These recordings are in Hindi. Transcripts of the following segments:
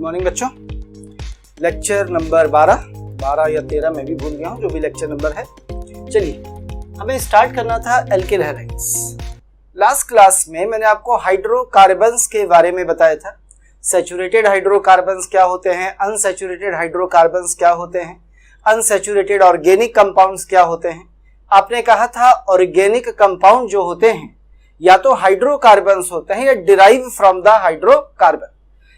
मॉर्निंग बच्चों। लेक्चर नंबर 12 या 13 मैं भी भूल गया हूँ, जो भी लेक्चर नंबर है। चलिए हमें स्टार्ट करना था एल्किल हैलाइड्स। लास्ट क्लास में मैंने आपको हाइड्रोकार्बन्स के बारे में बताया था। सैचुरेटेड हाइड्रोकार्बन्स क्या होते हैं, अनसैचुरेटेड हाइड्रोकार्बन्स क्या होते हैं, अनसैचुरेटेड ऑर्गेनिक कंपाउंड्स क्या होते हैं। आपने कहा था ऑर्गेनिक कंपाउंड जो होते हैं या तो हाइड्रोकार्बन्स होते हैं या डिराइव फ्रॉम द हाइड्रोकार्बन,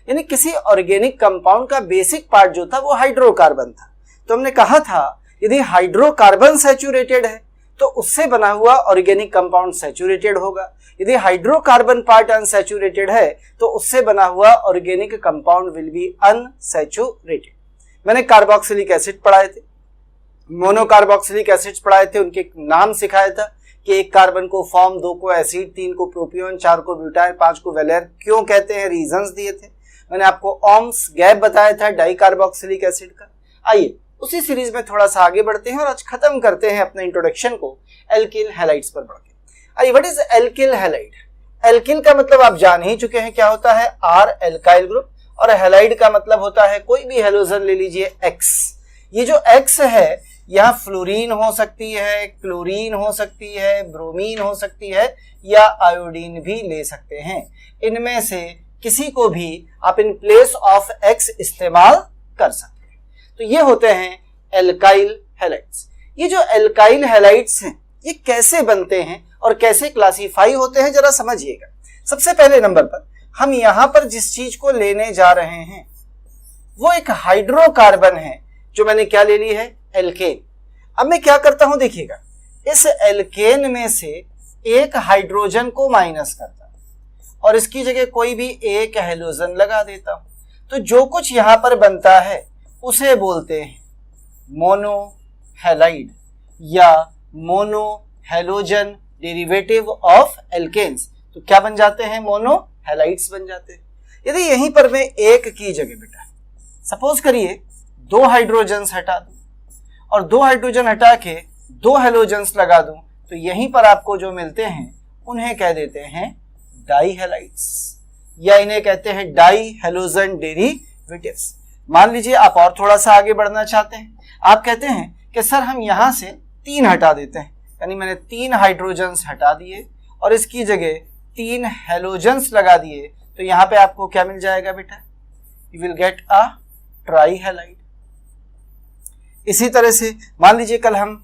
यानी किसी ऑर्गेनिक कंपाउंड का बेसिक पार्ट जो था वो हाइड्रोकार्बन था। तो हमने कहा था यदि हाइड्रोकार्बन सैचुरेटेड है तो उससे बना हुआ ऑर्गेनिक कंपाउंड सैचुरेटेड होगा। यदि हाइड्रोकार्बन पार्ट अनसैचुरेटेड है तो उससे बना हुआ organic compound will be unsaturated. मैंने कार्बोक्सिलिक एसिड पढ़ाए थे, मोनोकार्बोक्सिलिक एसिड्स पढ़ाए थे, उनके नाम सिखाया था कि एक कार्बन को फॉर्म, 2 को एसिड, 3 को प्रोपियोन, 4 को ब्यूटाइल, 5 को वेलेर क्यों कहते हैं, रीजंस दिए थे। मैंने आपको ओम्स गैप बताया था डाई कार्बोक्सिलिक एसिड का। आइए उसी सीरीज में थोड़ा सा आगे बढ़ते हैं और आज खत्म करते हैं अपने इंट्रोडक्शन को एल्किल हैलाइड्स पर बढ़ के। आइए what is alkyl halide. Alkyl का मतलब आप जान ही चुके हैं क्या होता है, आर एल्काइल ग्रुप, और हैलाइड का मतलब होता है कोई भी हेलोजन ले लीजिए एक्स। ये जो एक्स है यहाँ फ्लोरीन हो सकती है, क्लोरीन हो सकती है, ब्रोमीन हो सकती है या आयोडीन भी ले सकते हैं। इनमें से किसी को भी आप इन प्लेस ऑफ एक्स इस्तेमाल कर सकते हैं। तो ये होते हैं एल्काइल हैलाइड्स। ये जो एल्काइल हैलाइड्स हैं ये कैसे बनते हैं और कैसे क्लासिफाई होते हैं जरा समझिएगा। सबसे पहले नंबर पर हम यहाँ पर जिस चीज को लेने जा रहे हैं वो एक हाइड्रोकार्बन है, जो मैंने क्या ले ली है, एल्केन। अब मैं क्या करता हूं देखिएगा, इस एल्केन में से एक हाइड्रोजन को माइनस करता हूं और इसकी जगह कोई भी एक हेलोजन लगा देता हूं। तो जो कुछ यहां पर बनता है उसे बोलते हैं मोनो हैलाइड या mono halogen derivative of alkanes. तो क्या बन जाते हैं, मोनो हैलाइड्स बन जाते हैं। यदि यहीं पर मैं एक की जगह बेटा सपोज करिए 2 हाइड्रोजन्स हटा दूं और 2 हाइड्रोजन हटा के 2 हेलोजन्स लगा दूं तो यहीं पर आपको जो मिलते हैं उन्हें कह देते हैं डाई हैलाइड्स या इन्हें कहते हैं डाई हेलोजन डेरिवेटिव्स। मान लीजिए आप और थोड़ा सा आगे बढ़ना चाहते हैं, आप कहते हैं कि सर हम यहां से 3 हटा देते हैं, यानी मैंने 3 हाइड्रोजन्स हटा दिए और इसकी जगह 3 हेलोजन्स लगा दिए, तो यहां पे आपको क्या मिल जाएगा बेटा, you will get a try halide. इसी तरह से मान लीजिए कल हम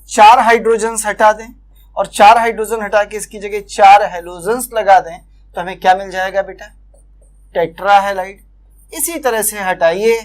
4 हाइड्रोजन्स हटा दें और 4 हाइड्रोजन हटा के इसकी जगह 4 हेलोजन्स लगा दें तो हमें क्या मिल जाएगा बेटा, टेट्रा हैलाइड। इसी तरह से हटाइए,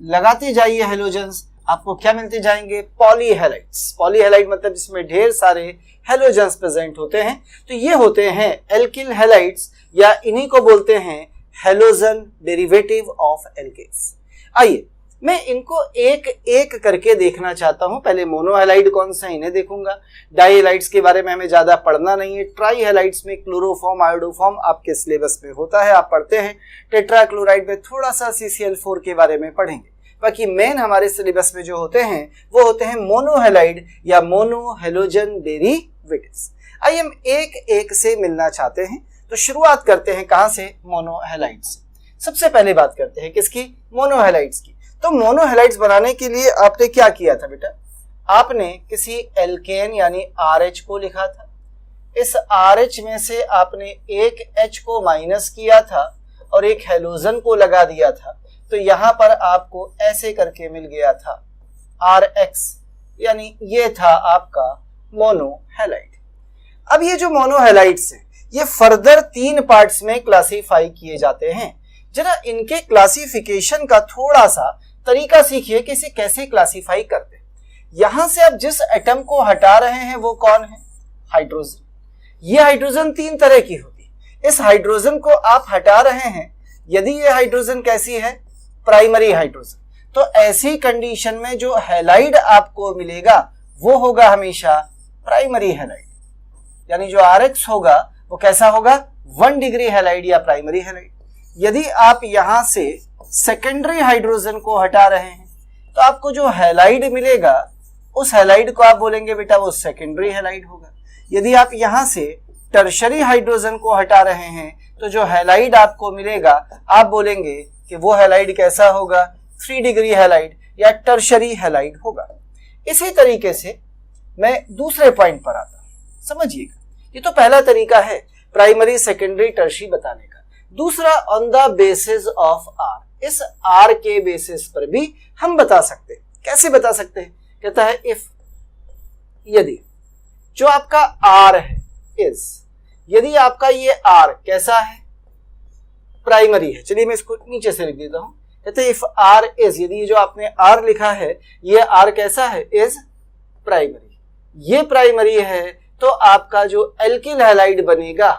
लगाते जाइए हेलोजन्स, आपको क्या मिलते जाएंगे, पॉली हैलाइड्स। पॉली हैलाइड मतलब जिसमें ढेर सारे हेलोजन्स प्रेजेंट होते हैं। तो ये होते हैं एल्किल हैलाइड्स या इन्हीं को बोलते हैं हेलोजन डेरिवेटिव ऑफ एल्केन्स। आइए मैं इनको एक एक करके देखना चाहता हूं। पहले मोनो हैलाइड कौन सा इन्हें देखूंगा, डाई हैलाइड्स के बारे में हमें ज्यादा पढ़ना नहीं है। ट्राई हैलाइड्स में क्लोरोफॉर्म आयोडोफॉर्म आपके सिलेबस में होता है, आप पढ़ते हैं। टेट्राक्लोराइड में थोड़ा सा CCl4 के बारे में पढ़ेंगे। बाकी मेन हमारे सिलेबस में जो होते हैं वो होते हैं मोनो हैलाइड या मोनो हेलोजन डेरिवेटिव्स। आइए हम एक एक से मिलना चाहते हैं, तो शुरुआत करते हैं कहां से, मोनो हैलाइड से। सबसे पहले बात करते हैं किसकी, मोनो हैलाइड्स की। तो मोनो हैलाइड्स बनाने के लिए आपने क्या किया था बेटा, आपने किसी एल्केन यानी RH को लिखा था, इस RH में से आपने एक H को माइनस किया था और एक हेलोजन को लगा दिया था, तो यहां पर आपको ऐसे करके मिल गया था RH, यानी ये था आपका मोनो हैलाइड। अब ये जो मोनो हैलाइड्स हैं ये फर्दर 3 पार्ट्स में क्लासीफाई किए जाते हैं। जरा इनके क्लासिफिकेशन का थोड़ा सा तरीका सीखिए कि इसे कैसे क्लासिफाई करते हैं। यहां से आप जिस एटम को हटा रहे हैं वो कौन है, हाइड्रोजन। ये हाइड्रोजन 3 तरह की होती है। इस हाइड्रोजन को आप हटा रहे हैं, यदि ये हाइड्रोजन कैसी है, प्राइमरी हाइड्रोजन, तो ऐसी कंडीशन में जो हैलाइड आपको मिलेगा वो होगा हमेशा प्राइमरी हैलाइड, यानी जो RH होगा वो कैसा होगा, 1 डिग्री हैलाइड या प्राइमरी हैलाइड। यदि आप यहां से सेकेंडरी हाइड्रोजन को हटा रहे हैं तो आपको जो हैलाइड मिलेगा उस हैलाइड को आप बोलेंगे बेटा वो सेकेंडरी हैलाइड होगा। यदि आप यहां से टर्शरी हाइड्रोजन को हटा रहे हैं तो जो हैलाइड आपको मिलेगा आप बोलेंगे कि वो हैलाइड कैसा होगा, 3 डिग्री हैलाइड या टर्शरी हैलाइड होगा। इसी तरीके से मैं दूसरे पॉइंट पर आता हूं, समझिएगा। ये तो पहला तरीका है प्राइमरी सेकेंडरी टर्शरी बताने का। दूसरा, on the basis of R, इस आर के बेसिस पर भी हम बता सकते हैं। कैसे बता सकते हैं? कहता है इफ, यदि जो आपका आर है इज, यदि आपका ये आर कैसा है, प्राइमरी है। चलिए मैं इसको नीचे से लिख देता हूं। कहते हैं इफ आर इज, यदि ये जो आपने आर लिखा है ये आर कैसा है, इज प्राइमरी, ये प्राइमरी है, तो आपका जो एल्किल हैलाइड बनेगा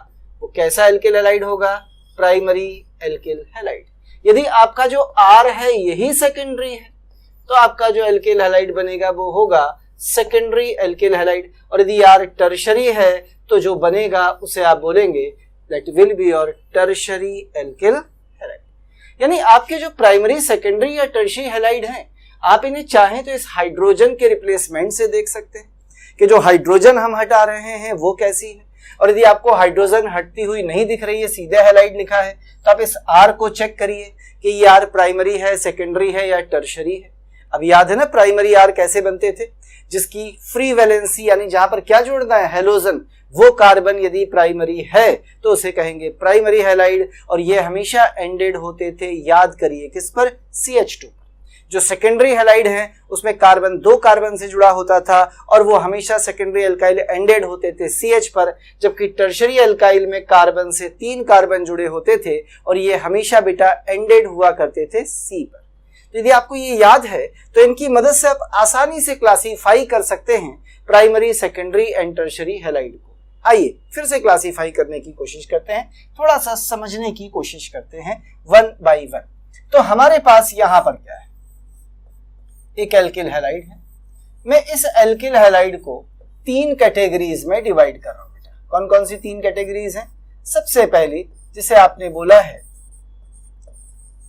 वो कैसा एल्किल हैलाइड होगा, प्राइमरी एल्किल हैलाइड। यदि आपका जो आर है यही सेकेंडरी है तो आपका जो एल्किल हैलाइड बनेगा वो होगा सेकेंडरी एल्किल हैलाइड। और यदि आर टर्शरी है तो जो बनेगा उसे आप बोलेंगे that will be your tertiary alkyl halide. यानी आपके जो प्राइमरी सेकेंडरी या टर्शरी हैलाइड हैं, आप इन्हें चाहें तो इस हाइड्रोजन के रिप्लेसमेंट से देख सकते हैं कि जो हाइड्रोजन हम हटा रहे हैं वो कैसी है। और यदि आपको हाइड्रोजन हटती हुई नहीं दिख रही है, सीधे हैलाइड लिखा है, तो आप इस आर को चेक करिए कि ये आर प्राइमरी है, सेकेंडरी है या टर्शरी है। अब याद है ना प्राइमरी आर कैसे बनते थे, जिसकी फ्री वैलेंसी यानी जहां पर क्या जोड़ना है, हेलोजन, वो कार्बन यदि प्राइमरी है तो उसे कहेंगे प्राइमरी हैलाइड। और ये हमेशा एंडेड होते थे, याद करिए किस पर, CH2। जो सेकेंडरी हैलाइड है उसमें कार्बन 2 कार्बन से जुड़ा होता था और वो हमेशा सेकेंडरी एल्काइल एंडेड होते थे CH पर, जबकि टर्शरी एल्काइल में कार्बन से 3 कार्बन जुड़े होते थे और ये हमेशा बेटा एंडेड हुआ करते थे C पर। तो यदि आपको ये याद है तो इनकी मदद से आप आसानी से क्लासीफाई कर सकते हैं primary, secondary and tertiary halide को। आइए फिर से क्लासीफाई करने की कोशिश करते हैं, थोड़ा सा समझने की कोशिश करते हैं वन बाय वन। तो हमारे पास यहां पर क्या है, एक एल्किल हैलाइड है। मैं इस एल्किल हैलाइड को 3 कैटेगरीज में डिवाइड कर रहा हूं बेटा। कौन कौन सी 3 कैटेगरीज हैं? सबसे पहली जिसे आपने बोला है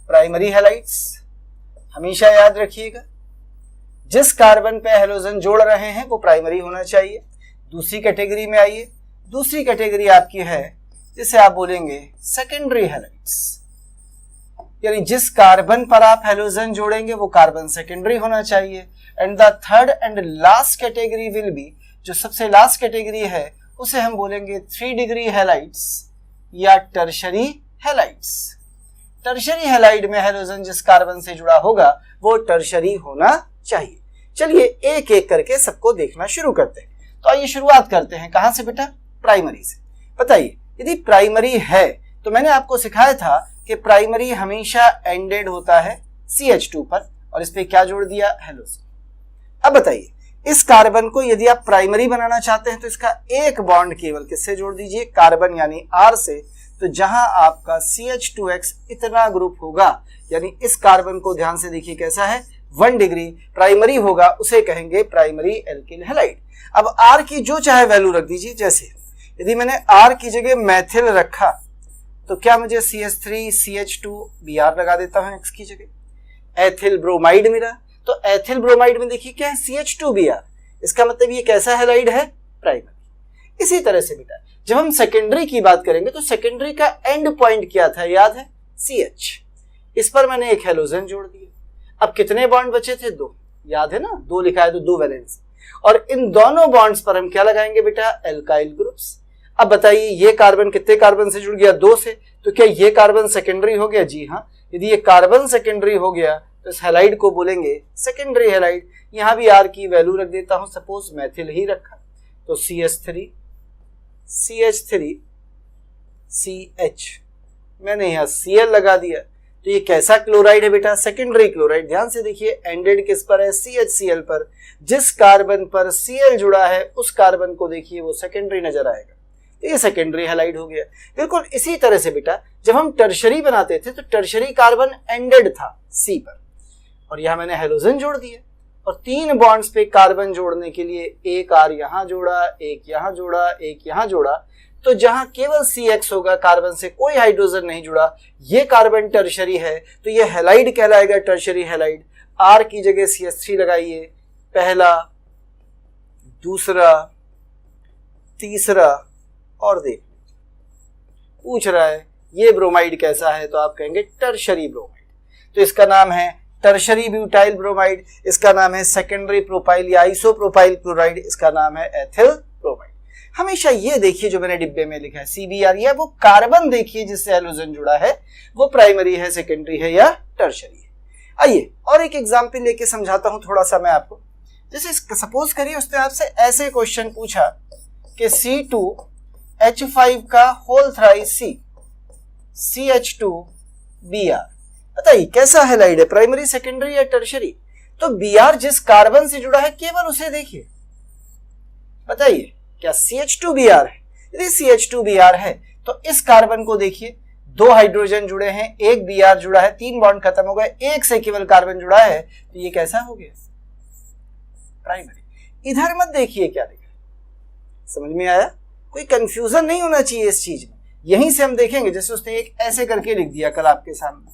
प्राइमरी हैलाइड्स, हमेशा याद रखिएगा जिस कार्बन पे हेलोजन जोड़ रहे हैं वो प्राइमरी होना चाहिए। दूसरी कैटेगरी में आइए, दूसरी कैटेगरी आपकी है जिसे आप बोलेंगे सेकेंडरी हैलाइड्स, यानी जिस कार्बन पर आप हेलोजन जोड़ेंगे वो कार्बन सेकेंडरी होना चाहिए। And the third and last category will be, जो सबसे लास्ट कैटेगरी है उसे हम बोलेंगे 3 डिग्री हैलाइड्स या टर्शरी हैलाइड्स। टर्शरी हैलाइड में हेलोजन जिस कार्बन से जुड़ा होगा वो टर्शरी होना चाहिए। चलिए एक एक करके सबको देखना शुरू करते हैं। तो आइए शुरुआत करते हैं, कहां से बेटा, प्राइमरी से। बताइए यदि प्राइमरी है तो मैंने आपको सिखाया था कि प्राइमरी हमेशा एंडेड होता है CH2 पर और इस पे क्या जोड़ दिया, हेलोजन। अब बताइए इस कार्बन को यदि आप प्राइमरी बनाना चाहते हैं तो इसका एक बॉन्ड केवल किससे जोड़ दीजिए, कार्बन यानी R से। तो जहां आपका CH2X इतना ग्रुप होगा, यानी इस कार्बन को ध्यान से देखिए कैसा है, 1 डिग्री प्राइमरी होगा, उसे कहेंगे प्राइमरी एल्किल हैलाइड। अब R की जो चाहे वैल्यू रख दीजिए, जैसे यदि मैंने R की जगह मैथिल रखा तो क्या मुझे CH3 CH2 Br लगा देता हूं X की जगह। एथिल ब्रोमाइड मिला, तो एथिल ब्रोमाइड में देखिए क्या है, CH2Br, इसका मतलब ये कैसा हैलाइड है, प्राइमरी। इसी तरह से बेटा जब हम सेकेंडरी की बात करेंगे तो सेकेंडरी का एंड पॉइंट क्या था, याद है, CH। इस पर मैंने एक हेलोजन जोड़ दिया। अब कितने बॉन्ड बचे थे, 2, याद है ना, 2 लिखा है तो 2 वैलेंसी। और इन दोनों बॉन्ड्स पर हम क्या लगाएंगे बेटा, एल्काइल ग्रुप्स। अब बताइए ये कार्बन कितने कार्बन से जुड़ गया, 2 से, तो क्या ये कार्बन सेकेंडरी हो गया, जी हाँ। यदि ये कार्बन सेकेंडरी हो गया तो इस हैलाइड को बोलेंगे सेकेंडरी हैलाइड। यहां भी R की वैल्यू रख देता हूं, सपोज मैथिल ही रखा तो CH3 CH3 CH, मैंने यहां Cl लगा दिया। तो ये कैसा क्लोराइड है बेटा, सेकेंडरी क्लोराइड। ध्यान से देखिए एंडेड किस पर है, CHCl पर। जिस कार्बन पर Cl जुड़ा है उस कार्बन को देखिए वो सेकेंडरी नजर आएगा, तो ये सेकेंडरी हैलाइड हो गया। बिल्कुल इसी तरह से बेटा जब हम टर्शरी बनाते थे तो टर्शरी कार्बन एंडेड था C पर और यहां मैंने हेलोजन जोड़ दिया और 3 बॉन्ड्स पे कार्बन जोड़ने के लिए एक R यहां जोड़ा, एक यहां जोड़ा, एक यहां जोड़ा। तो जहां केवल CX होगा, कार्बन से कोई हाइड्रोजन नहीं जुड़ा, ये कार्बन टर्शरी है, तो ये हैलाइड कहलाएगा, टर्शरी हैलाइड। R की जगह CH3 लगाइए, पहला, दूसरा, तीसरा, और देख पूछ रहा है ये ब्रोमाइड कैसा है, तो आप कहेंगे टर्शरी ब्रोमाइड। तो इसका नाम है टर्शरी ब्यूटाइल ब्रोमाइड, इसका नाम है सेकेंडरी प्रोपाइल या आइसोप्रोपाइल क्लोराइड, इसका नाम है एथिल ब्रोमाइड। हमेशा ये देखिए जो मैंने डिब्बे में लिखा है CBr, ये वो कार्बन देखिए जिससे हैलोजन जुड़ा है, वो प्राइमरी है, सेकेंडरी है या टर्शरी है। आइए और एक एग्जाम्पल लेके समझाता हूं थोड़ा सा मैं आपको। जैसे सपोज करिए उसने आपसे ऐसे क्वेश्चन पूछा कि C2H5 का होल थ्राइस CH2Br, बताइए कैसा हैलाइड है, प्राइमरी, सेकेंडरी या टर्शरी? तो Br जिस कार्बन से जुड़ा है केवल उसे देखिए, बताइए क्या CH2Br है? यदि CH2Br है तो इस कार्बन को देखिए, 2 हाइड्रोजन जुड़े हैं, एक Br जुड़ा है, 3 बॉन्ड खत्म हो गए, एक से केवल कार्बन जुड़ा है, तो ये कैसा हो गया? प्राइमरी। इधर मत देखिए क्या लिखा है, समझ में आया? कोई कंफ्यूजन नहीं होना चाहिए इस चीज में, यहीं से हम देखेंगे। जैसे उसने एक ऐसे करके लिख दिया कल आपके सामने,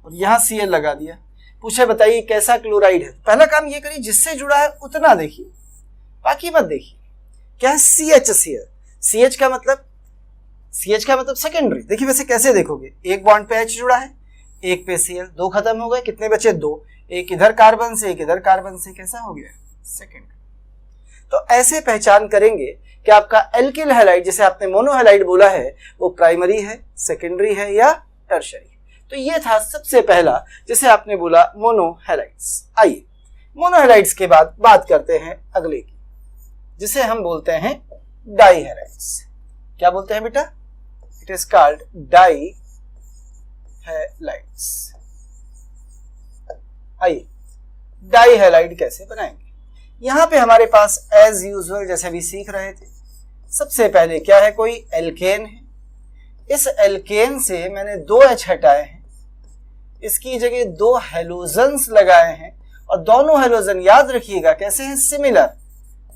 और यहां Cl लगा दिया, पूछे बताइए कैसा क्लोराइड है। पहला काम ये करिए जिससे जुड़ा है उतना देखिए, बाकी मत देखिए। क्या है? CH का मतलब सेकेंडरी। देखिए वैसे कैसे देखोगे, एक बॉन्ड पे H जुड़ा है, एक पे Cl, 2 खत्म हो गए, कितने बचे? 2, एक इधर कार्बन से, एक इधर कार्बन से, कैसा हो गया? सेकेंडरी। तो ऐसे पहचान करेंगे कि आपका एल्किल हैलाइड, जैसे आपने मोनोहैलाइड बोला है, वो प्राइमरी है, सेकेंडरी है या टर्शरी। तो ये था सबसे पहला जिसे आपने बोला मोनोहैलाइड्स। आइए मोनोहैलाइड्स के बाद बात करते हैं अगले की, जिसे हम बोलते हैं डाईहैलाइड्स। क्या बोलते हैं बेटा? It is called dihalides. आइए डाईहैलाइड कैसे बनाएंगे? यहां पे हमारे पास एज यूजुअल जैसे अभी सीख रहे थे, सबसे पहले क्या है, कोई एल्केन है, इस एल्केन से मैंने 2 H हटाए हैं, इसकी जगह 2 हेलोजन्स लगाए हैं, और दोनों हेलोजन याद रखिएगा कैसे हैं? सिमिलर,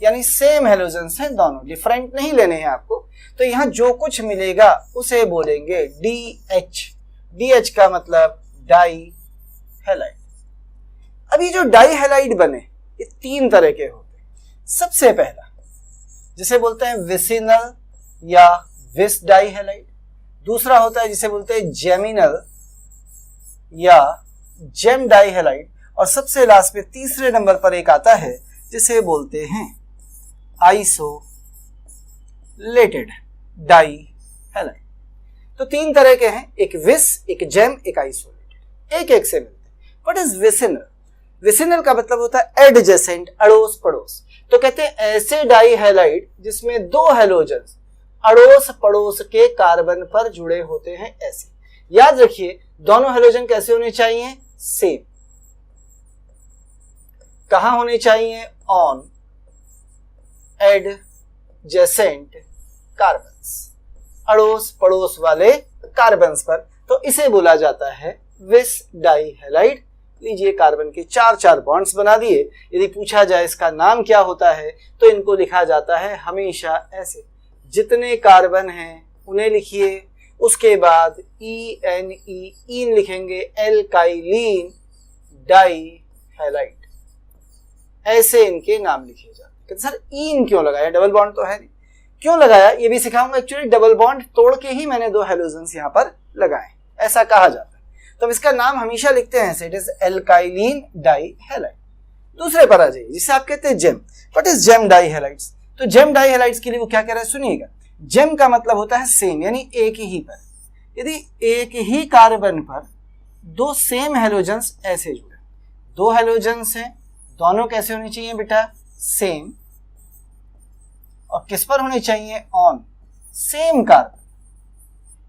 यानी सेम हेलोजन्स हैं दोनों, डिफरेंट नहीं लेने हैं आपको। तो यहां जो कुछ मिलेगा उसे बोलेंगे DH। DH का मतलब डाईहैलाइड। अभी जो डाईहैलाइड बने ये 3 तरह के होते हैं। सबसे पहला जिसे बोलते हैं विसिनल या विस डाईहैलाइड, दूसरा होता है जिसे बोलते हैं जेमिनल या जेम डाईहैलाइड, और सबसे लास्ट में तीसरे नंबर पर एक आता है जिसे बोलते हैं आइसोलेटेड डाईहैलाइड। तो 3 तरह के हैं, एक विस, एक जेम, एक आइसोलेटेड, एक एक से मिलते हैं। What is vicinal? विसिनल का मतलब होता है एडजेसेंट, अड़ोस पड़ोस। तो कहते हैं ऐसे डाईहैलाइड जिसमें 2 हेलोजन्स अड़ोस पड़ोस के कार्बन पर जुड़े होते हैं, ऐसे। याद रखिए दोनों हेलोजन कैसे होने चाहिए? सेम। कहां होने चाहिए? ऑन एडजेसेंट कार्बन्स, अड़ोस पड़ोस वाले कार्बन्स पर। तो इसे बोला जाता है विस डाईहैलाइड। लीजिए कार्बन के 4 बॉन्ड्स बना दिए। यदि पूछा जाए इसका नाम क्या होता है तो इनको लिखा जाता है हमेशा ऐसे, जितने कार्बन हैं उन्हें लिखिए, उसके बाद ईन लिखेंगे, एल्काइलीन डाईहैलाइड, ऐसे इनके नाम लिखे जाते हैं। सर ईन क्यों लगाया? डबल बॉन्ड तो है नहीं, क्यों लगाया ये भी सिखाऊंगा। एक्चुअली डबल बॉन्ड तोड़ के ही मैंने 2 हेलोजन्स यहाँ पर लगाए, ऐसा कहा जाता है। तो इसका नाम हमेशा लिखते हैं इट इज एल्काइलीन डाईहैलाइड। दूसरे पर आ जाइए जिसे आप कहते हैं gem. What is gem dihalides? तो जेम डाईहैलाइड्स के लिए वो क्या कह रहा है सुनिएगा। जेम का मतलब होता है सेम, यानी एक ही पर। यदि एक ही कार्बन पर 2 सेम हेलोजन्स ऐसे जुड़े, 2 हेलोजन्स हैं, दोनों कैसे होने चाहिए बेटा? सेम। और किस पर होने चाहिए? ऑन सेम कार्बन,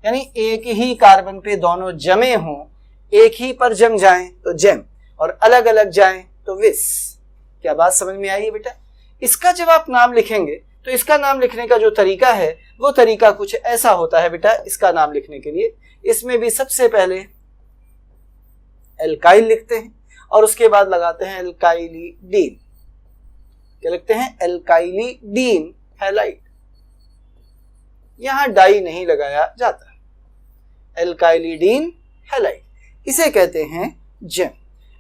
यानी एक ही कार्बन पे दोनों जमे हों, एक ही पर जम जाएं तो जेम, और अलग अलग जाएं तो विस। क्या बात समझ में आई है बेटा? इसका जब आप नाम लिखेंगे तो इसका नाम लिखने का जो तरीका है वो तरीका कुछ ऐसा होता है बेटा। इसका नाम लिखने के लिए इसमें भी सबसे पहले एल्काइल लिखते हैं और उसके बाद लगाते हैं एल्काइलीडीन। क्या लिखते हैं? एल्काइलीडीन हैलाइड। यहां डाई नहीं लगाया जाता, एल्काइलीडीन हैलाइड, इसे कहते हैं जेम।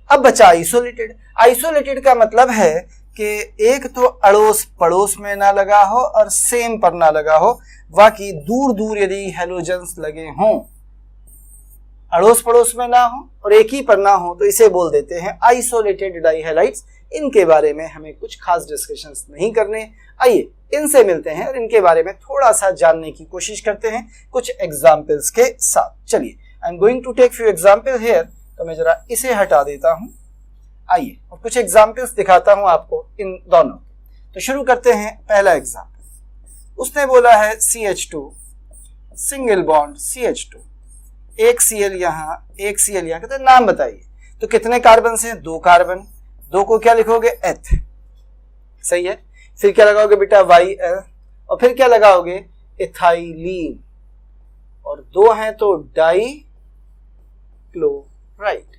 अब बचा आइसोलेटेड। आइसोलेटेड का मतलब है कि एक तो अड़ोस पड़ोस में ना लगा हो और सेम पर ना लगा हो, बाकी दूर दूर यदि हेलोजन्स लगे हों, अड़ोस पड़ोस में ना हो और एक ही पर ना हो, तो इसे बोल देते हैं आइसोलेटेड डाइहैलाइड्स। इनके बारे में हमें कुछ खास डिस्कशंस नहीं करने। आइए इनसे मिलते हैं और इनके बारे में थोड़ा सा जानने की कोशिश करते हैं कुछ एग्जाम्पल्स के साथ। चलिए, I am going to take few example here. तो मैं जरा इसे हटा देता हूं। आइए और कुछ एग्जाम्पल्स दिखाता हूं आपको इन दोनों। तो शुरू करते हैं। पहला एग्जाम्पल, उसने बोला है CH2 सिंगल बॉन्ड CH2, एक Cl यहाँ, एक Cl यहाँ। कहते हैं नाम बताइए। तो कितने कार्बन से? 2 कार्बन। 2 को क्या लिखोगे? एथ। सही है। फिर क्या लगाओगे बेटा? YL। और फिर क्या लगाओगे? इथाइलीन। और 2 हैं तो डाई क्लोराइड।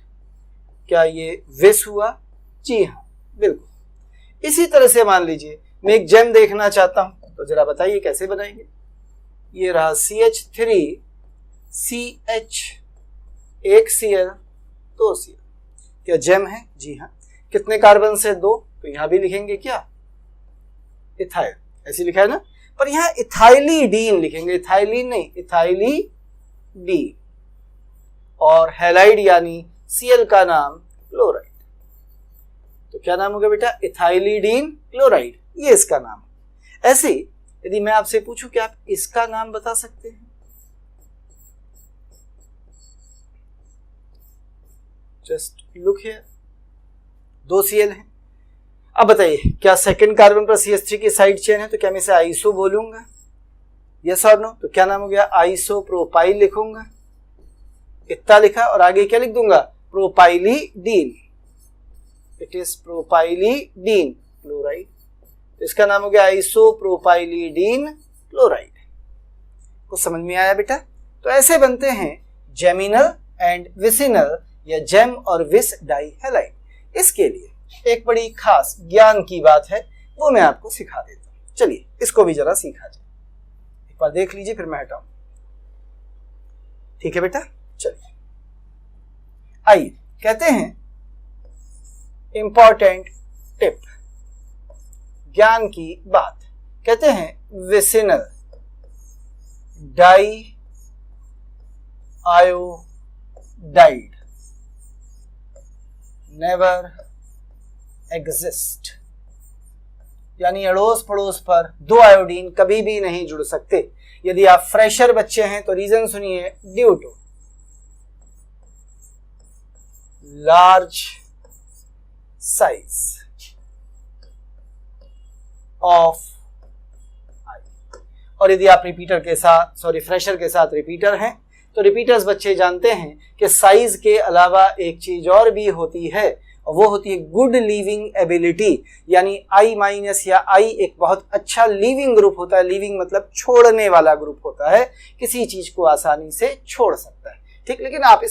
क्या ये विस हुआ? जी हाँ, बिल्कुल। इसी तरह से मान लीजिए मैं एक जेम देखना चाहता हूं, तो जरा बताइए कैसे बनाएंगे। ये रहा CH3 CH, एक Cl, 2 Cl। क्या जेम है? जी हाँ। कितने कार्बन से? 2। तो यहां भी लिखेंगे क्या? इथाइल। ऐसे लिखा है ना, पर यहां इथाइलीडीन लिखेंगे, इथाइलीन नहीं, इथाइलीडीन। और हैलाइड यानी Cl का नाम क्लोराइड। तो क्या नाम होगा बेटा? इथाइलीडीन क्लोराइड, ये इसका नाम है। ऐसे यदि मैं आपसे पूछूं कि आप इसका नाम बता सकते हैं? जस्ट लुक हियर, 2 Cl हैं। अब बताइए, क्या सेकंड कार्बन पर CH3 की साइड चेन है? तो क्या मैं इसे आइसो बोलूंगा? यस और नो? तो क्या नाम हो गया? आइसोप्रोपाइल लिखूंगा। इतना लिखा और आगे क्या लिख दूंगा? Propylidene. It is propylidene chloride. इसका नाम हो गया आइसोप्रोपाइलीडीन क्लोराइड। कुछ समझ में आया बेटा? तो ऐसे बनते हैं जेमिनल एंड विसिनल या जेम और विस डाइहैलाइड। इसके लिए एक बड़ी खास ज्ञान की बात है, वो मैं आपको सिखा देता हूं। चलिए इसको भी जरा सीखा जाए। एक बार देख लीजिए, फिर मैं हटाऊं। ठीक है बेटा? चलिए आइए, कहते हैं इंपॉर्टेंट टिप, ज्ञान की बात। कहते हैं vicinal die iodide never exist, यानी अड़ोस पड़ोस पर 2 आयोडीन कभी भी नहीं जुड़ सकते। यदि आप फ्रेशर बच्चे हैं तो रीजन सुनिए, due to large size of I. और यदि आप रिपीटर के साथ फ्रेशर के साथ रिपीटर हैं, तो रिपीटर्स बच्चे जानते हैं कि साइज के अलावा एक चीज और भी होती है, और वो होती है गुड लीविंग एबिलिटी। यानी I माइनस या I एक बहुत अच्छा लीविंग ग्रुप होता है। लीविंग मतलब छोड़ने वाला ग्रुप होता है, किसी चीज को आसानी से छोड़ सकता है। ठीक, लेकिन आप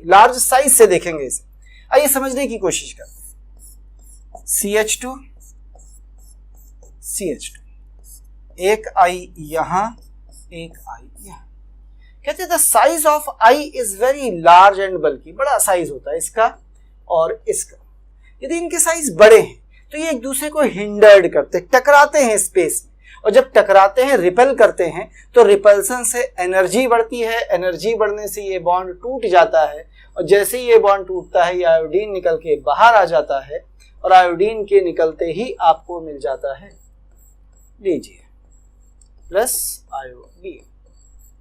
लार्ज साइज से देखेंगे इसे। आइए समझने की कोशिश करते हैं। CH2 CH2, एक I यहां, एक I यहां। कहते हैं the size of I is very large and बल्कि, बड़ा साइज होता है इसका और इसका। यदि इनके साइज बड़े हैं तो ये एक दूसरे को हिंडर्ड करते, टकराते हैं स्पेस में, और जब टकराते हैं, रिपेल करते हैं, तो रिपल्सन से एनर्जी बढ़ती है। एनर्जी बढ़ने से ये बॉन्ड टूट जाता है, और जैसे ही ये बॉन्ड टूटता है, ये आयोडीन निकल के बाहर आ जाता है, और आयोडीन के निकलते ही आपको मिल जाता है, लीजिए, plus iodine.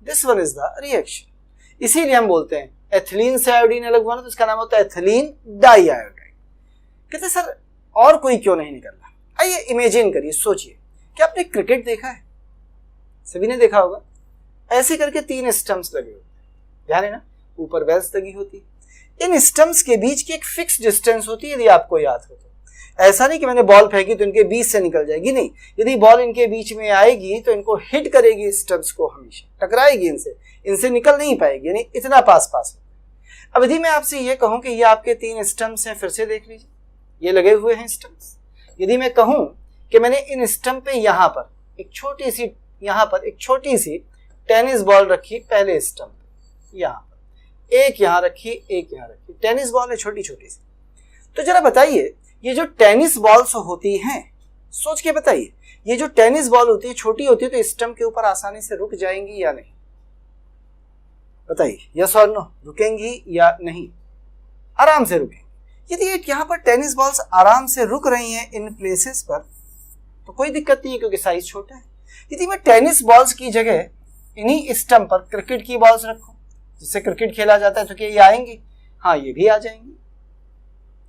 This one is the reaction. इसीलिए हम बोलते हैं एथिलीन से आयोडीन अलग बना तो इसका नाम होता है एथिलीन डाइआयोडाइड। कहते सर और कोई क्यों नहीं निकलता? आइए इमेजिन करिए, सोचिए, क्या आपने क्रिकेट देखा है? सभी ने देखा होगा। ऐसे करके 3 स्टंप्स लगे होते हैं, ध्यान है ना, ऊपर बेल्स लगी होती है। इन स्टंप्स के बीच की एक फिक्स डिस्टेंस होती है, यदि आपको याद हो तो। ऐसा नहीं कि मैंने बॉल फेंकी तो इनके बीच से निकल जाएगी, नहीं। यदि बॉल इनके बीच में आएगी तो इनको हिट करेगी, स्टंप्स को हमेशा टकराएगी, इनसे निकल नहीं पाएगी, यानी इतना पास पास। अब यदि मैं आपसे ये कहूं कि ये आपके 3 स्टंप्स हैं, फिर से देख लीजिए, ये लगे हुए हैं स्टंप्स। यदि मैं कहूं कि मैंने इन स्टंप पे यहाँ पर एक छोटी सी टेनिस बॉल रखी, पहले स्टंप यहाँ पर, एक यहाँ रखी, एक यहाँ रखी, टेनिस बॉल है छोटी छोटी सी। तो जरा बताइए ये जो टेनिस बॉल्स होती हैं, सोच के बताइए, ये जो टेनिस बॉल होती है छोटी होती है तो स्टंप के ऊपर आसानी से रुक जाएंगी या नहीं? बताइए, यस और नो, रुकेंगी या नहीं? आराम से रुकेंगी। यदि यहाँ पर टेनिस बॉल्स आराम से रुक रही हैं इन प्लेसेस पर तो कोई दिक्कत नहीं है क्योंकि साइज छोटा है। यदि मैं टेनिस बॉल्स की जगह इन्हीं स्टंप पर क्रिकेट की बॉल्स रखूं जिससे क्रिकेट खेला जाता है तो क्या ये आएंगी? हाँ, ये भी आ जाएंगी।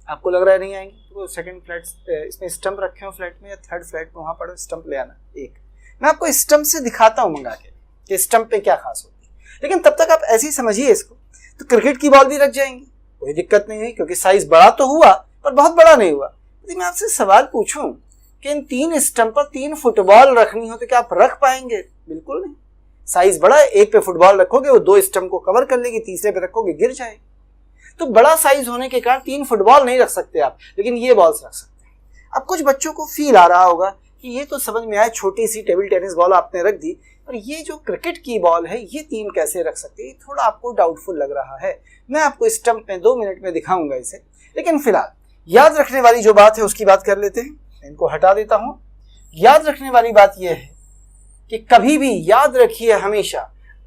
आपको लग रहा है नहीं आएंगी? तो सेकंड फ्लैट इसमें स्टंप रखे हो फ्लैट में या थर्ड फ्लैट में, वहां पर स्टंप ले आना। एक मैं आपको स्टंप से दिखाता हूं मंगा के कि स्टंप पे क्या खास होती है, लेकिन तब तक आप ऐसे ही समझिए इसको। तो क्रिकेट की बॉल भी रख जाएंगी, कोई दिक्कत नहीं हुई क्योंकि साइज बड़ा तो हुआ पर बहुत बड़ा नहीं हुआ। यदि मैं आपसे सवाल पूछूं कि इन 3 स्टंप पर 3 फुटबॉल रखनी हो तो क्या आप रख पाएंगे? बिल्कुल नहीं। साइज बड़ा है, एक पे फुटबॉल रखोगे वो 2 स्टंप को कवर कर लेगी, तीसरे पे रखोगे गिर जाएगी। तो बड़ा साइज होने के कारण 3 फुटबॉल नहीं रख सकते आप, लेकिन ये बॉल्स रख सकते हैं। अब कुछ बच्चों को फील आ रहा होगा कि ये तो समझ में आया, छोटी सी टेबल टेनिस बॉल आपने रख दी, और ये जो क्रिकेट की बॉल है ये 3 कैसे रख सकते हैं? थोड़ा आपको डाउटफुल लग रहा है। मैं आपको स्टंप में 2 मिनट में दिखाऊंगा इसे, लेकिन फिलहाल याद रखने वाली जो बात है उसकी बात कर लेते हैं। इनको हटा देता हूं। याद रखने वाली बात यह है कि कभी भी याद रखिए, हमेशा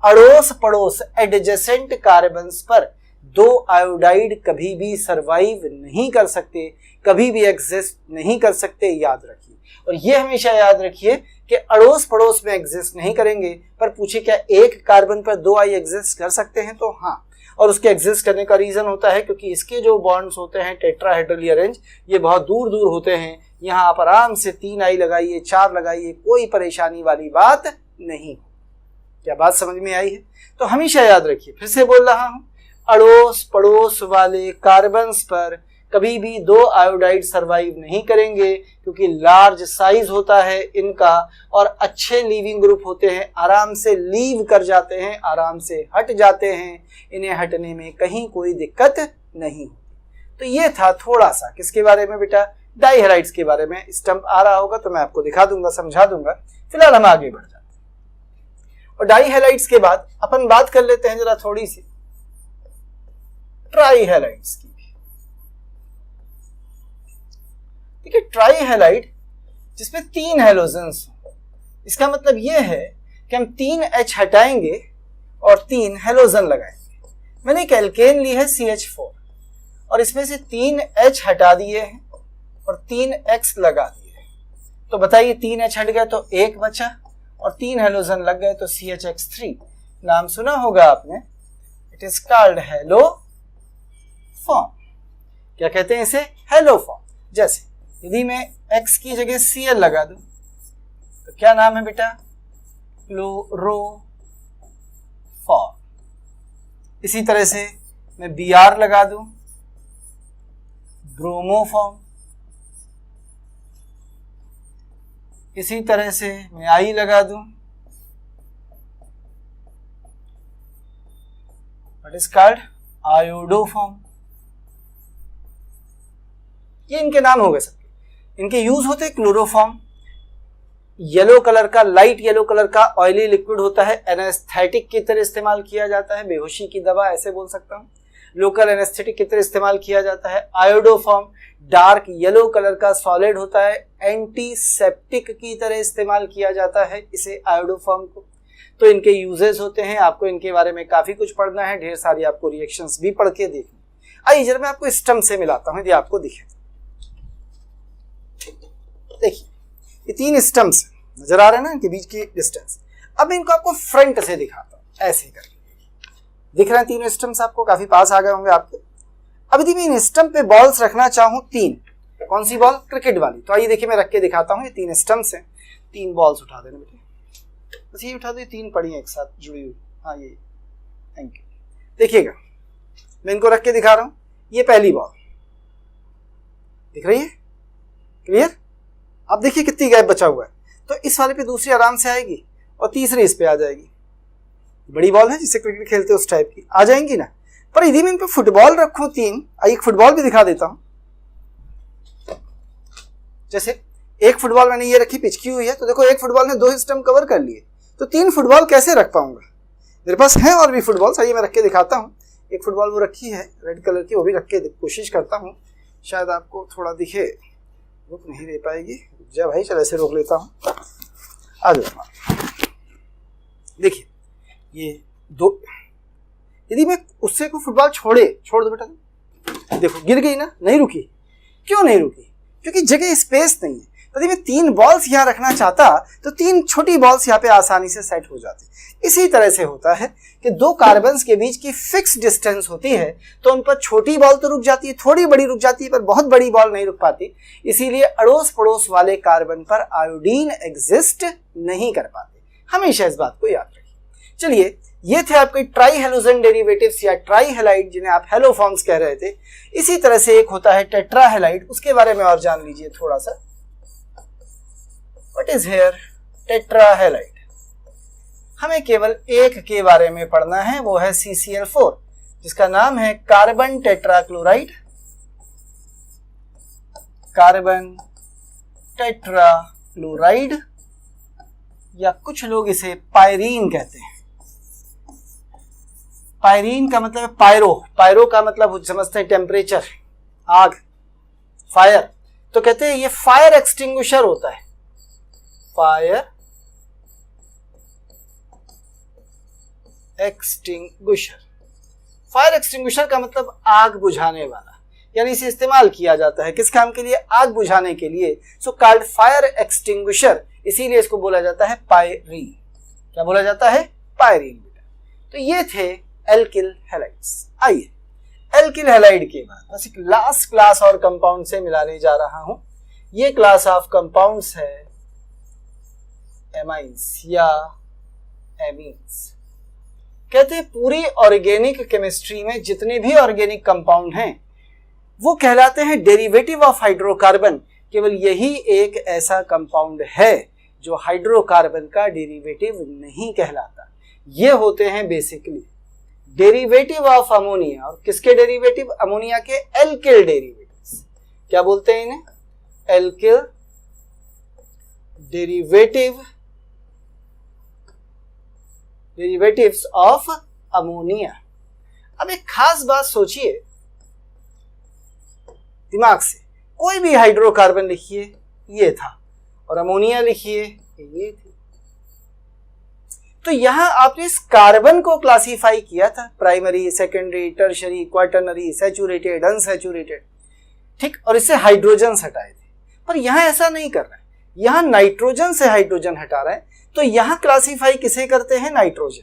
अड़ोस पड़ोस एडजेसेंट कार्बन्स पर 2 आयोडाइड कभी भी सरवाइव नहीं कर सकते, कभी भी एग्जिस्ट नहीं कर सकते, याद रखिए। और ये हमेशा याद रखिए कि अड़ोस पड़ोस में एग्जिस्ट नहीं करेंगे। पर पूछे क्या एक कार्बन पर 2 आई एग्जिस्ट कर सकते हैं? तो हाँ, और उसके एग्जिस्ट करने का रीजन होता है क्योंकि इसके जो बॉन्ड्स होते हैं टेट्राहेड्रली अरेंज, ये बहुत दूर दूर होते हैं। यहाँ आप आराम से 3 आई लगाइए, 4 लगाइए, कोई परेशानी वाली बात नहीं। क्या बात समझ में आई है? तो हमेशा याद रखिए, फिर से बोल रहा हूं, अड़ोस पड़ोस वाले कार्बन्स पर कभी भी 2 आयोडाइड सरवाइव नहीं करेंगे क्योंकि लार्ज साइज होता है इनका और अच्छे लीविंग ग्रुप होते हैं, आराम से लीव कर जाते हैं, आराम से हट जाते हैं, इन्हें हटने में कहीं कोई दिक्कत नहीं होती। तो ये था थोड़ा सा किसके बारे में बेटा? डाइहैलाइड्स के बारे में। स्टंप आ रहा होगा तो मैं आपको दिखा दूंगा, समझा दूंगा। फिलहाल हम आगे बढ़ जाते हैं और डाइहैलाइड्स के बाद अपन बात कर लेते हैं जरा थोड़ी सी ट्राइहैलाइड्स की। देखिए, ट्राइहैलाइड जिसमें 3 हैलोजन्स, इसका मतलब यह है कि हम 3 H हटाएंगे और 3 हैलोजन लगाएंगे। मैंने एक एल्केन ली है CH4 और इसमें से 3 H हटा दिए हैं और 3 X लगा दिए हैं। तो बताइए, 3 H हट गया तो 1 बचा और 3 हैलोजन लग गए तो CHX3। नाम सुना होगा आपने, it is called hello form. क्या कहते हैं इसे? Hello form. जैसे यदि मैं X की जगह Cl लगा दूं तो क्या नाम है बेटा? क्लोरोफॉर्म। इसी तरह से मैं Br लगा दूं, ब्रोमोफॉर्म। इसी तरह से मैं I लगा दूं, व्हाट इज कॉल्ड आयोडोफॉर्म। ये इनके नाम हो गए सबके। इनके यूज होते हैं क्लोरोफॉर्म, येलो कलर का, लाइट येलो कलर का ऑयली लिक्विड होता है, एनेस्थेटिक की तरह इस्तेमाल किया जाता है, बेहोशी की दवा ऐसे बोल सकता हूं, लोकल एनेस्थेटिक की तरह इस्तेमाल किया जाता है। आयोडोफॉर्म डार्क येलो कलर का सॉलिड होता है, एंटीसेप्टिक की तरह इस्तेमाल किया जाता है इसे आयोडोफॉर्म को। तो इनके यूजेस होते हैं, आपको इनके बारे में काफी कुछ पढ़ना है, ढेर सारी आपको रिएक्शंस भी पढ़ के देखनी। आइए जरा मैं आपको स्टंप से मिलाता हूं, यदि आपको दिखे। देखिए, ये 3 स्टंप्स नजर आ रहे हैं ना, इनके बीच की डिस्टेंस। अब मैं इनको आपको फ्रंट से दिखाता हूं, ऐसे ही करके। दिख रहे हैं 3 स्टंप्स आपको? काफी पास आ गए होंगे आपके। अब यदि मैं इन स्टंप पे बॉल्स रखना चाहूं 3, कौन सी बॉल? क्रिकेट वाली। तो आइए देखिए, मैं रख के दिखाता हूं। ये 3 स्टंप्स हैं, 3 बॉल्स उठा देना बेटे, बस ये उठा दो, 3 पड़ी हैं एक साथ जुड़ी हुई। हाँ, ये, थैंक यू। देखिएगा, मैं इनको रख के दिखा रहा हूं। ये पहली बॉल दिख रही है? क्लियर? अब देखिए कितनी गैप बचा हुआ है। तो इस वाले पे दूसरी आराम से आएगी और तीसरी इस पे आ जाएगी। बड़ी बॉल है जिससे क्रिकेट खेलते हैं उस टाइप की, आ जाएंगी ना। पर यदि मैं इन पे फुटबॉल रखूं 3, एक फुटबॉल भी दिखा देता हूं। जैसे एक फुटबॉल मैंने ये रखी, पिचकी हुई है, तो देखो एक फुटबॉल ने 2 स्टंप कवर कर लिए, तो 3 फुटबॉल कैसे रख पाऊंगा? मेरे पास है और भी फुटबॉल, आइए मैं रख के दिखाता हूँ। एक फुटबॉल वो रखी है रेड कलर की, वो भी रख के कोशिश करता हूँ। शायद आपको थोड़ा दिखे, रुक नहीं रह पाएगी, जा भाई, चल ऐसे रोक लेता हूँ, आ जाओ। देखिए ये दो, यदि मैं उससे को फुटबॉल छोड़ दो बेटा, देखो गिर गई ना, नहीं रुकी। क्यों नहीं रुकी? क्योंकि जगह स्पेस नहीं है। यदि मैं 3 बॉल्स यहाँ रखना चाहता तो 3 छोटी बॉल्स यहाँ पे आसानी से सेट हो जाती। इसी तरह से होता है कि 2 कार्बन्स के बीच की फिक्स डिस्टेंस होती है तो उन पर छोटी बॉल तो रुक जाती है, थोड़ी बड़ी रुक जाती है, पर बहुत बड़ी बॉल नहीं रुक पाती। इसीलिए अड़ोस पड़ोस वाले कार्बन पर आयोडीन एग्जिस्ट नहीं कर पाते। हमेशा इस बात को याद रखिए। चलिए, ये थे आपके ट्राई हेलोजन डेरिवेटिव्स या ट्राई हेलाइड, जिन्हें आप हेलो फॉर्म्स कह रहे थे। इसी तरह से एक होता है टेट्रा हेलाइड, उसके बारे में और जान लीजिए थोड़ा सा। What is here? Tetra halide. हमें केवल एक के बारे में पढ़ना है, वो है CCl4, जिसका नाम है कार्बन टेट्राक्लोराइड, कार्बन टेट्राक्लोराइड, या कुछ लोग इसे पायरीन कहते हैं। पायरीन का मतलब है पायरो, पायरो का मतलब समझते हैं टेम्परेचर, आग, फायर। तो कहते हैं ये फायर एक्सटिंग्विशर होता है, फायर एक्सटिंग्विशर। फायर एक्सटिंग्विशर का मतलब आग बुझाने वाला, यानी इसे इस्तेमाल किया जाता है किस काम के लिए? आग बुझाने के लिए। सो कॉल्ड फायर एक्सटिंग्विशर, इसीलिए इसको बोला जाता है पायरीन। क्या बोला जाता है? पायरीन। तो ये थे एल्किल हैलाइड्स। आइए एल्किल हैलाइड के बाद बस एक लास्ट क्लास और कंपाउंड से मिलाने जा रहा हूं। ये क्लास ऑफ कंपाउंड्स है एमाइंस या एमीन्स। कहते हैं पूरी ऑर्गेनिक केमिस्ट्री में जितने भी ऑर्गेनिक कंपाउंड हैं वो कहलाते हैं डेरिवेटिव ऑफ हाइड्रोकार्बन। केवल यही एक ऐसा कंपाउंड है जो हाइड्रोकार्बन का डेरिवेटिव नहीं कहलाता। ये होते हैं बेसिकली डेरिवेटिव ऑफ अमोनिया। और किसके डेरिवेटिव? अमोनिया के एल्किल डेरिवेटिव्स। क्या बोलते हैं इन्हें? Alkyl derivatives of ammonia. अब एक खास बात सोचिए दिमाग से, कोई भी हाइड्रोकार्बन लिखिए ये था, और अमोनिया लिखिए ये थी। तो यहां आपने इस कार्बन को क्लासिफाई किया था primary, secondary, tertiary, quaternary, saturated, unsaturated, ठीक, और इससे हाइड्रोजन हटाए थे। पर यहां ऐसा नहीं कर रहे हैं, यहां नाइट्रोजन से हाइड्रोजन हटा रहे हैं। तो यहां क्लासिफाई किसे करते हैं? नाइट्रोजन।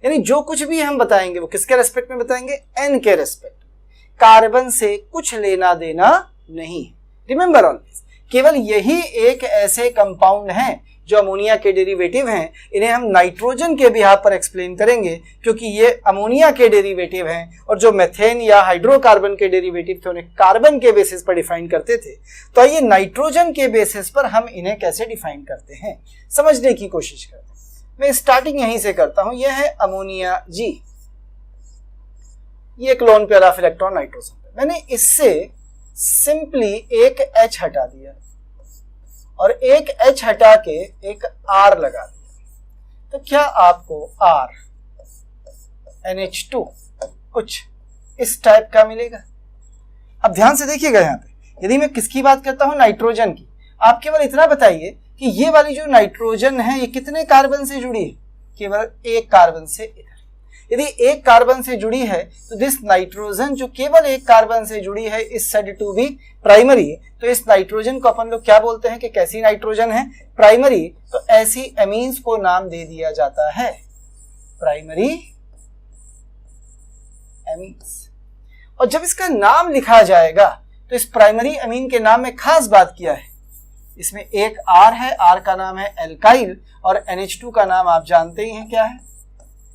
यानी जो कुछ भी हम बताएंगे वो किसके रेस्पेक्ट में बताएंगे? एन के रेस्पेक्ट। कार्बन से कुछ लेना देना नहीं। Remember all this. केवल यही एक ऐसे कंपाउंड हैं जो अमोनिया के डेरिवेटिव हैं। इन्हें हम नाइट्रोजन के बिहाफ पर एक्सप्लेन करेंगे क्योंकि ये अमोनिया के डेरिवेटिव हैं, और जो मेथेन या हाइड्रोकार्बन के डेरिवेटिव थे उन्हें कार्बन के बेसिस पर डिफाइन करते थे। तो आइए नाइट्रोजन के बेसिस पर हम इन्हें कैसे डिफाइन करते हैं समझने की कोशिश करते हैं। मैं स्टार्टिंग यहीं से करता हूं। यह है अमोनिया जी, ये एक lone pair of electron nitrogen. मैंने इससे सिंपली एक H हटा दिया और एक H हटा के एक R लगा दिया। तो क्या आपको R NH2 कुछ इस टाइप का मिलेगा? अब ध्यान से देखिएगा यहाँ पे, यदि मैं किसकी बात करता हूं? नाइट्रोजन की। आप केवल इतना बताइए कि ये वाली जो नाइट्रोजन है ये कितने कार्बन से जुड़ी है? केवल एक कार्बन से। इधर यदि एक कार्बन से जुड़ी है तो दिस नाइट्रोजन जो केवल एक कार्बन से जुड़ी है इस सेड टू बी प्राइमरी। तो इस नाइट्रोजन को अपन लोग क्या बोलते हैं कि कैसी नाइट्रोजन है? प्राइमरी। तो ऐसी एमीन्स को नाम दे दिया जाता है प्राइमरी एमीन्स। और जब इसका नाम लिखा जाएगा तो इस प्राइमरी एमीन के नाम में खास बात क्या है? इसमें एक R है, R का नाम है एल्काइल, और NH2 का नाम आप जानते ही हैं क्या है?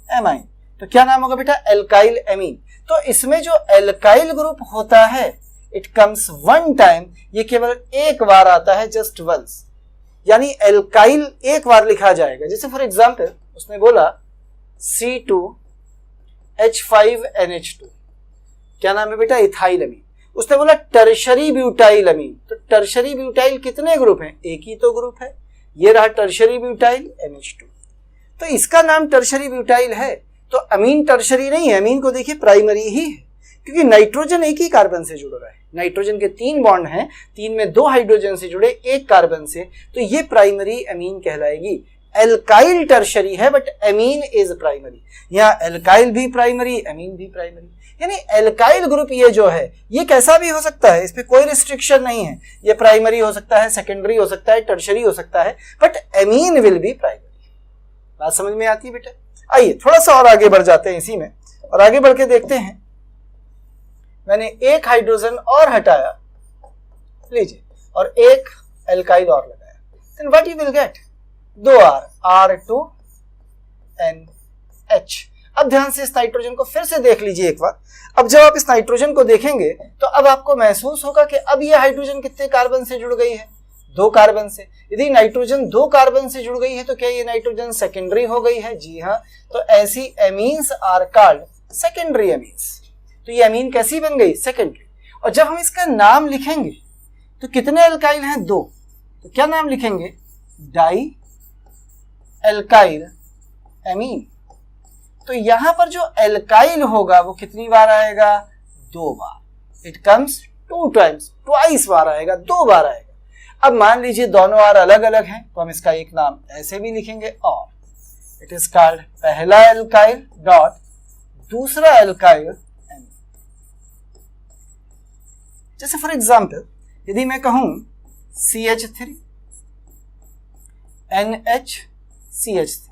एमाइन। तो क्या नाम होगा बेटा? Alkyl amine. तो इसमें जो एल्काइल ग्रुप होता है इट कम्स वन टाइम, ये केवल एक बार आता है, जस्ट वंस। यानी एल्काइल एक बार लिखा जाएगा। जैसे फॉर एग्जांपल उसने बोला C2H5NH2, क्या नाम है बेटा? इथाइल अमीन। उसने बोला टर्शरी ब्यूटाइल अमीन। तो टर्शरी ब्यूटाइल कितने ग्रुप हैं? एक ही तो ग्रुप है, ये रहा टर्शरी ब्यूटाइल NH2। तो इसका नाम टर्शरी ब्यूटाइल है। तो अमीन टर्शरी नहीं है, अमीन को देखिए प्राइमरी ही है, क्योंकि नाइट्रोजन एक ही कार्बन से जुड़ रहा है। नाइट्रोजन के 3 बॉन्ड हैं, 3 में 2 हाइड्रोजन से जुड़े 1 कार्बन से, तो ये प्राइमरी एमीन कहलाएगी। एल्काइल टर्शरी है बट एमीन इज प्राइमरी। यहाँ एल्काइल भी प्राइमरी, एमीन भी प्राइमरी, यानी एल्काइल ग्रुप ये जो है ये कैसा भी हो सकता है, इस पे कोई रिस्ट्रिक्शन नहीं है। ये प्राइमरी हो सकता है, सेकेंडरी हो सकता है, टर्शरी हो सकता है, but amine will be primary. बात समझ में आती है बेटा? आइए थोड़ा सा और आगे बढ़ जाते हैं इसी में, और आगे बढ़ के देखते हैं। मैंने एक हाइड्रोजन और हटाया, लीजिए, और एक एल्काइल और लगाया, then what you will get? 2R, R2NH। अब ध्यान से इस नाइट्रोजन को फिर से देख लीजिए एक बार। अब जब आप इस नाइट्रोजन को देखेंगे तो अब आपको महसूस होगा कि अब ये हाइड्रोजन कितने कार्बन से जुड़ गई है? 2 कार्बन से। यदि नाइट्रोजन 2 कार्बन से जुड़ गई है तो क्या ये नाइट्रोजन सेकेंडरी हो गई है? जी हाँ। तो ऐसी amines are called secondary amines. तो ये एमीन कैसी बन गई? सेकेंडरी। और जब हम इसका नाम लिखेंगे तो कितने एल्काइल हैं? 2। तो क्या नाम लिखेंगे? Dialkyl amine. तो यहां पर जो एल्काइल होगा वो कितनी बार आएगा? 2 बार। इट कम्स 2 टाइम्स, ट्वाइस बार आएगा, 2 बार आएगा। अब मान लीजिए दोनों आर अलग अलग हैं तो हम इसका एक नाम ऐसे भी लिखेंगे, और इट इज कॉल्ड पहला एल्काइल डॉट दूसरा एल्काइल एमीन। जैसे फॉर एग्जाम्पल यदि मैं कहूं CH3 NH-CH3,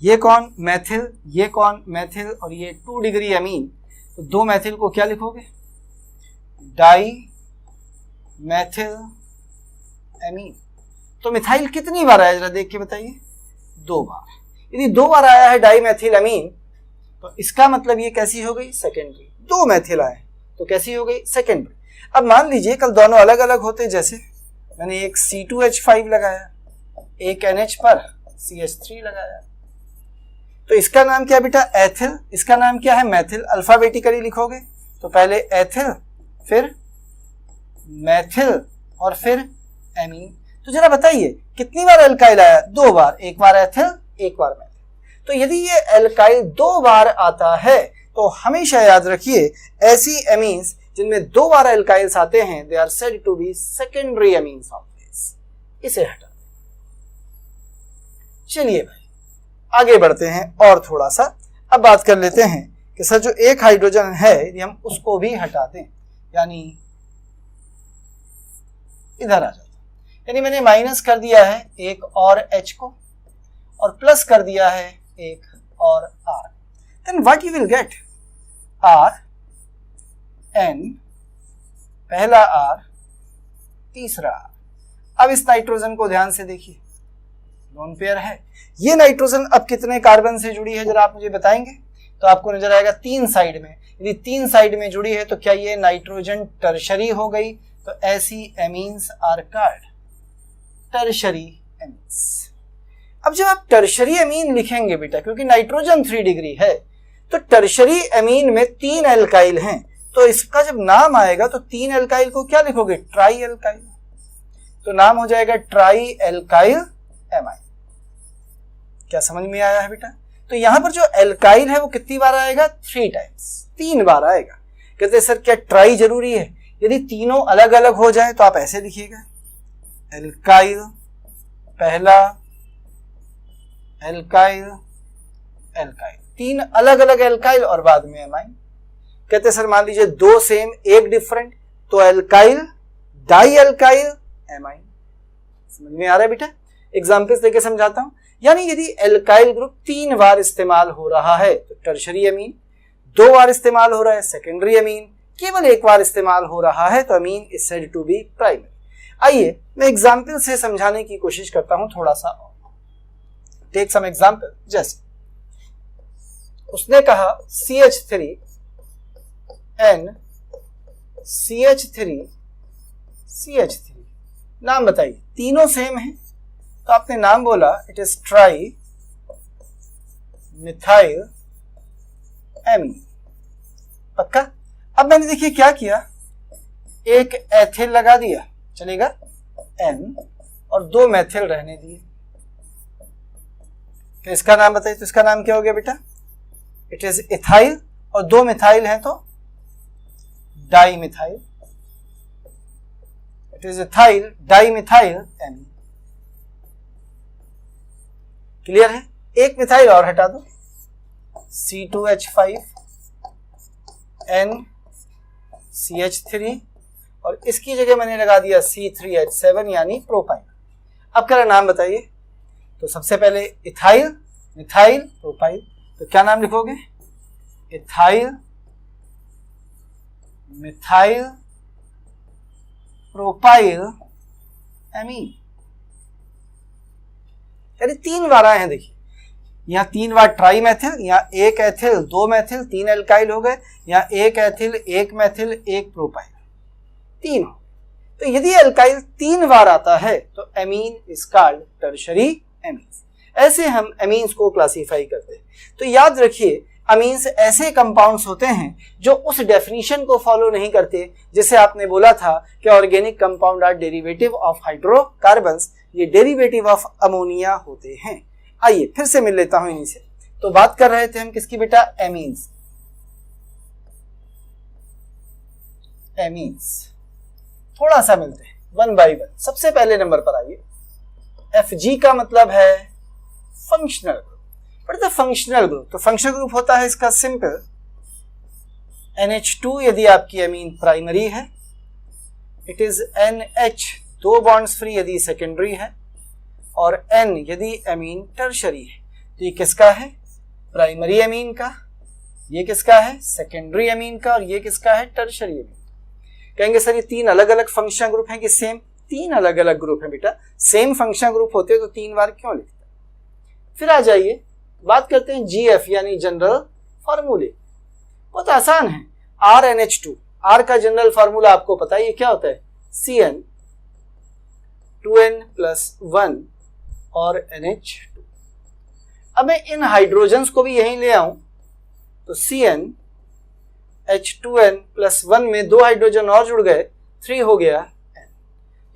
ये कौन? मैथिल, ये कौन? मैथिल, और ये 2 डिग्री अमीन, तो 2 मैथिल को क्या लिखोगे? डाई मैथिल अमीन। तो मिथाइल कितनी बार आया जरा देख के बताइए? 2 बार। यदि 2 बार आया है डाई मैथिल अमीन तो इसका मतलब ये कैसी हो गई? सेकेंडरी। 2 मैथिल आए तो कैसी हो गई? सेकेंडरी। अब मान लीजिए कल दोनों अलग अलग होते, जैसे मैंने एक C2H5 लगाया, एक NH पर CH3 लगाया, तो इसका नाम क्या बेटा? एथिल। इसका नाम क्या है? मैथिल। अल्फाबेटिकली लिखोगे तो पहले एथिल, फिर मैथिल, और फिर एमीन। तो जरा बताइए कितनी बार एल्काइल आया? 2 बार। एक बार एथिल, एक बार मैथिल। तो यदि ये एल्काइल 2 बार आता है तो हमेशा याद रखिए ऐसी एमीन्स जिनमें 2 बार एल्काइल्स आते हैं they are said to be secondary amines of base. इसे हटा दें। चलिए भाई आगे बढ़ते हैं और थोड़ा सा अब बात कर लेते हैं कि सर जो एक हाइड्रोजन है यदि हम उसको भी हटा दें, यानी इधर आ जाता, यानी मैंने माइनस कर दिया है एक और H को और प्लस कर दिया है एक और R, then what you will get? R N, पहला R, तीसरा R। अब इस नाइट्रोजन को ध्यान से देखिए, लोन पेयर है। ये नाइट्रोजन अब कितने कार्बन से जुड़ी है जरा आप मुझे बताएंगे? तो आपको नजर आएगा 3 साइड में। यदि 3 साइड में जुड़ी है तो क्या ये नाइट्रोजन टर्शरी हो गई? तो ऐसी amines are called tertiary amines. अब जब आप टर्शरी एमीन लिखेंगे बेटा, क्योंकि नाइट्रोजन 3 डिग्री है तो टर्शरी एमीन में 3 एल्काइल हैं, तो इसका जब नाम आएगा तो 3 एल्काइल को क्या लिखोगे? Try alkyl. तो नाम हो जाएगा ट्राई एल्काइल एमाइन। क्या समझ में आया है बेटा? तो यहां पर जो एल्काइल है वो कितनी बार आएगा? 3 टाइम्स, 3 बार आएगा। कहते सर क्या ट्राई जरूरी है? यदि तीनों अलग अलग हो जाए तो आप ऐसे लिखिएगा, एल्काइल पहला, एल्काइल, एल्काइल, 3 अलग अलग एल्काइल और बाद में एमाइन। कहते सर मान लीजिए 2 सेम 1 डिफरेंट, तो एल्काइल, डाई एल्काइल, एमाइन। समझ में आ रहा है बेटा? एग्जाम्पल्स देके समझाता हूं। यानी यदि एल्काइल ग्रुप 3 बार इस्तेमाल हो रहा है तो टर्शरी अमीन, 2 बार इस्तेमाल हो रहा है सेकेंडरी अमीन, केवल 1 बार इस्तेमाल हो रहा है तो amine is said to be primary. आइए मैं एग्जाम्पल से समझाने की कोशिश करता हूं थोड़ा सा और। Take some example. जैसे उसने कहा CH3 N CH3 CH3, नाम बताइए। तीनों सेम है तो आपने नाम बोला it is tri methyl amine. पक्का? अब मैंने देखिए क्या किया, एक एथिल लगा दिया, चलेगा N, और 2 मैथिल रहने दिए। तो इसका नाम बताइए। तो इसका नाम क्या हो गया बेटा? इट इज इथाइल, और 2 मिथाइल हैं तो dimethyl, it is ethyl dimethyl amine. Clear है? एक मिथाइल और हटा दो, C2H5 NCH3 और इसकी जगह मैंने लगा दिया C3H7 यानी प्रोपाइल। अब करा नाम बताइए। तो सबसे पहले इथाइल, मिथाइल, प्रोपाइल, तो क्या नाम लिखोगे? Ethyl methyl propyl amine. यानी 3 वारा हैं। देखिए यहाँ 3 बार ट्राई मैथिल, यहाँ 1 एथिल 2 मैथिल 3 एल्काइल हो गए, यहाँ 1 एथिल 1 मैथिल 1 प्रोपाइल 3 हो। तो यदि एल्काइल 3 बार आता है तो amine is called tertiary amines. ऐसे हम एमीन्स को क्लासिफाई करते हैं। तो याद रखिए अमीन्स ऐसे कंपाउंड्स होते हैं जो उस डेफिनेशन को फॉलो नहीं करते जिसे आपने बोला था कि organic compound are derivative of hydrocarbons, ये डेरिवेटिव ऑफ अमोनिया होते हैं। आइए फिर से मिल लेता हूं इन्हीं से। तो बात कर रहे थे हम किसकी बेटा? एमीन्स। एमीन्स थोड़ा सा मिलते हैं वन बाय वन। सबसे पहले नंबर पर आइए, Fg का मतलब है functional group. But the functional group, तो फंक्शनल ग्रुप होता है इसका सिंपल NH2 यदि आपकी एमीन प्राइमरी है, it is NH 2 bonds free यदि सेकेंडरी है, और N यदि एमीन टर्शरी है। तो ये किसका है? प्राइमरी एमीन का। ये किसका है? सेकेंडरी एमीन का। और ये किसका है? Tertiary amine. कहेंगे सर ये 3 अलग अलग फंक्शनल ग्रुप हैं कि सेम? 3 अलग अलग ग्रुप हैं बेटा। सेम फंक्शनल ग्रुप होते तो 3 बार क्यों लिखते? फिर आ जाइए बात करते हैं GF यानी जनरल फॉर्मूले। बहुत आसान है, RNH2। R का जनरल फॉर्मूला आपको पता है, ये क्या होता है? CN 2N+1 और NH2। अब मैं इन हाइड्रोजन्स को भी यहीं ले आऊं तो CN H2N+1 में 2 हाइड्रोजन और जुड़ गए, 3 हो गया N।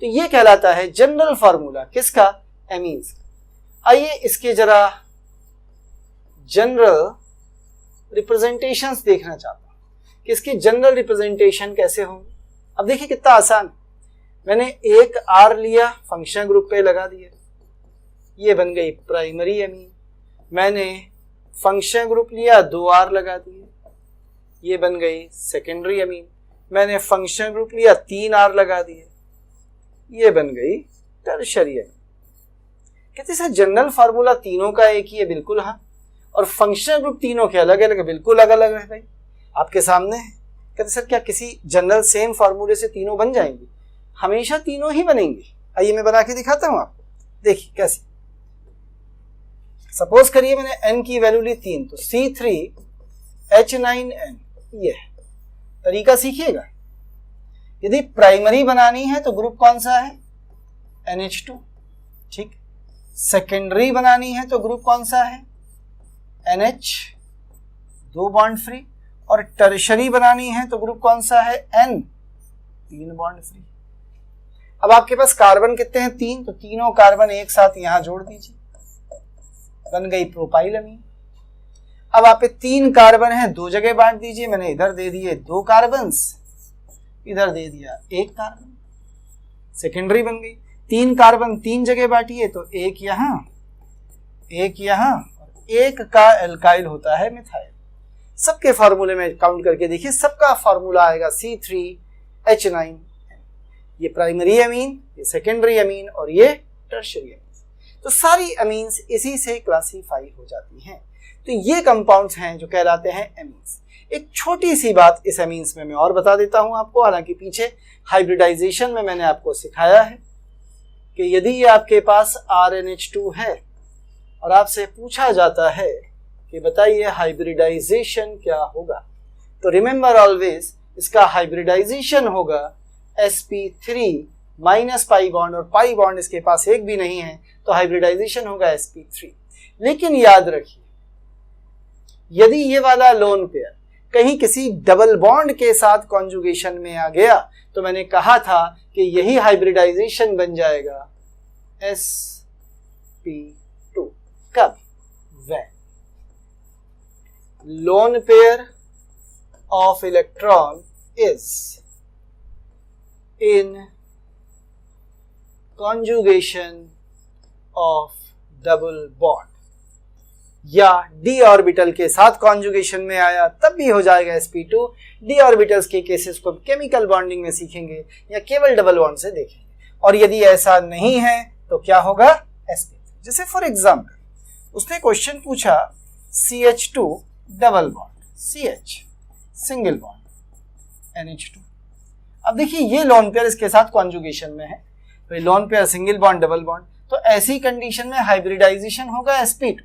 तो ये कहलाता है जनरल फॉर्मूला किसका? एमीन्स। आइए इसके जरा जनरल रिप्रेजेंटेशंस देखना चाहता हूं कि इसकी जनरल रिप्रेजेंटेशन कैसे होंगे। अब देखिए कितना आसान। मैंने एक R लिया, फंक्शनल ग्रुप पे लगा दिया, ये बन गई प्राइमरी एमीन। मैंने फंक्शनल ग्रुप लिया, 2 R लगा दिए, ये बन गई सेकेंडरी एमीन। मैंने फंक्शनल ग्रुप लिया, 3 R लगा दिए, ये बन गई टर्शरी एमीन। कहते सर जनरल फार्मूला तीनों का एक ही है। बिल्कुल हाँ। और फंक्शनल ग्रुप तीनों के अलग अलग है। बिल्कुल अलग अलग है भाई, आपके सामने है। कहते सर क्या किसी जनरल सेम फार्मूले से तीनों बन जाएंगे? हमेशा तीनों ही बनेंगे। आइए मैं बना के दिखाता हूं आपको, देखिए कैसे। सपोज करिए मैंने N की वैल्यू ली 3, तो C3H9N। ये तरीका सीखिएगा। यदि प्राइमरी बनानी है तो ग्रुप कौन सा है? NH2। ठीक। सेकेंडरी बनानी है तो ग्रुप कौन सा है? NH 2 bond free. और टर्शरी बनानी है तो ग्रुप कौन सा है? N 3 bond free. अब आपके पास कार्बन कितने हैं? 3, तो तीनों कार्बन एक साथ यहां जोड़ दीजिए, बन गई प्रोपाइल अमीन। अब आप पे 3 कार्बन हैं, 2 जगह बांट दीजिए। मैंने इधर दे दिए 2 कार्बन्स, इधर दे दिया 1 कार्बन, सेकेंडरी बन गई। 3 कार्बन 3 जगह बांटिए तो 1 यहां, 1 यहां, और 1 का एल्काइल होता है मिथाइल। सबके फार्मूले में काउंट करके देखिए, सबका फार्मूला आएगा C3H9। ये प्राइमरी अमीन, ये सेकेंडरी अमीन, और ये टर्शरी अमीन। तो सारी अमीन्स इसी से क्लासीफाई हो जाती हैं। तो ये कंपाउंड्स हैं जो कहलाते हैं एमीन्स। एक छोटी सी बात इस एमीन्स में मैं और बता देता हूं आपको। हालांकि पीछे हाइब्रिडाइजेशन में मैंने आपको सिखाया है कि यदि ये आपके पास RNH2 है और आपसे पूछा जाता है कि बताइए हाइब्रिडाइजेशन क्या होगा, तो रिमेंबर ऑलवेज इसका हाइब्रिडाइजेशन होगा sp3 माइनस पाई बॉन्ड, और पाई बॉन्ड इसके पास एक भी नहीं है, तो हाइब्रिडाइजेशन होगा sp3। लेकिन याद रखिए यदि ये वाला लोन पेयर कहीं किसी डबल बॉन्ड के साथ कॉन्जुगेशन में आ गया तो मैंने कहा था कि यही हाइब्रिडाइजेशन बन जाएगा sp2। कब? when lone pair of electron is in conjugation of double bond, या d ऑर्बिटल के साथ कॉन्जुगेशन में आया तब भी हो जाएगा sp2। d ऑर्बिटल्स के केसेस को केमिकल बॉन्डिंग में सीखेंगे या केवल डबल बॉन्ड से देखेंगे, और यदि ऐसा नहीं है तो क्या होगा sp3। जैसे फॉर एग्जांपल उसने क्वेश्चन पूछा CH2 double bond, CH single bond NH2। अब देखिए ये लोन पेयर इसके साथ कॉन्जुगेशन में है, तो lone pair single bond double bond, तो ऐसी कंडीशन में हाइब्रिडाइजेशन होगा sp2,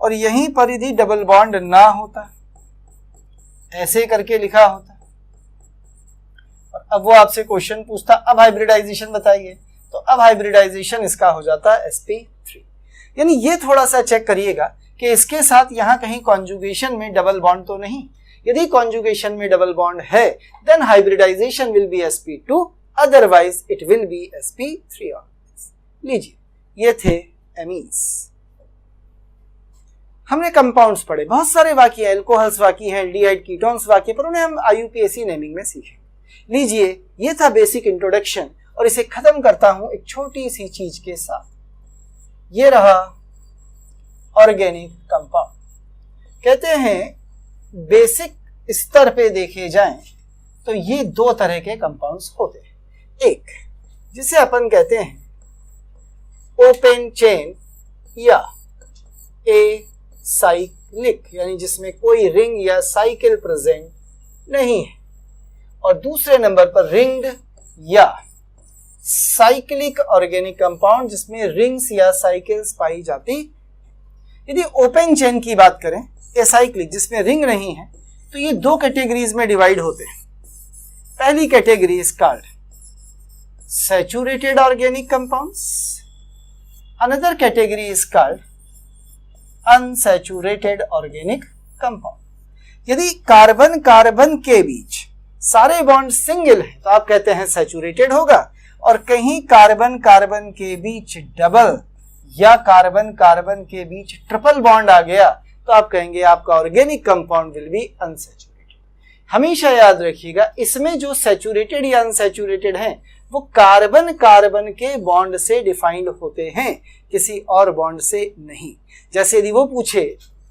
और यहीं पर यदि डबल बॉन्ड ना होता ऐसे करके लिखा होता, और अब वो आपसे क्वेश्चन पूछता अब हाइब्रिडाइजेशन बताइए, तो अब हाइब्रिडाइजेशन इसका हो जाता है sp3। यानी ये थोड़ा सा चेक करिएगा कि इसके साथ यहाँ कहीं कॉन्जुगेशन में डबल बॉन्ड तो नहीं। यदि कॉन्जुगेशन में डबल बॉन्ड है then hybridisation will be sp2, otherwise it will be sp3 always. लीजिए ये थे एमीन्स। हमने कंपाउंड्स पढ़े, बहुत सारे बाकी हैं, एल्कोहल्स बाकी हैं, एल्डिहाइड कीटोन्स बाकी, पर उन्हें हम IUPAC नेमिंग में सीखेंगे। लीजिए ये था बेसिक इंट्रोडक्शन, और इसे खत्म करता हूं एक छोटी सी चीज के साथ। ये रहा ऑर्गेनिक कंपाउंड। कहते हैं बेसिक स्तर पे देखे जाएं तो ये दो तरह के कंपाउंड्स होते हैं। एक जिसे अपन कहते हैं ओपन चेन या साइक्लिक, यानी जिसमें कोई रिंग या साइकिल प्रेजेंट नहीं है, और दूसरे नंबर पर रिंग्ड या साइक्लिक ऑर्गेनिक कंपाउंड जिसमें रिंग्स या साइकिल्स पाई जाती। यदि ओपन चेन की बात करें, एसाइक्लिक जिसमें रिंग नहीं है, तो ये दो कैटेगरीज में डिवाइड होते हैं। पहली category is called saturated organic compounds, another category is called unsaturated organic compound. यदि कार्बन कार्बन के बीच सारे बॉन्ड सिंगल है तो आप कहते हैं सैचुरेटेड होगा, और कहीं कार्बन कार्बन के बीच डबल या कार्बन कार्बन के बीच ट्रिपल बॉन्ड आ गया तो आप कहेंगे आपका organic compound will be unsaturated. हमेशा याद रखिएगा इसमें जो सैचुरेटेड या अनसैचुरेटेड हैं वो कार्बन कार्बन के बॉन्ड से डिफाइंड होते हैं, किसी और बॉन्ड से नहीं। जैसे यदि वो पूछे,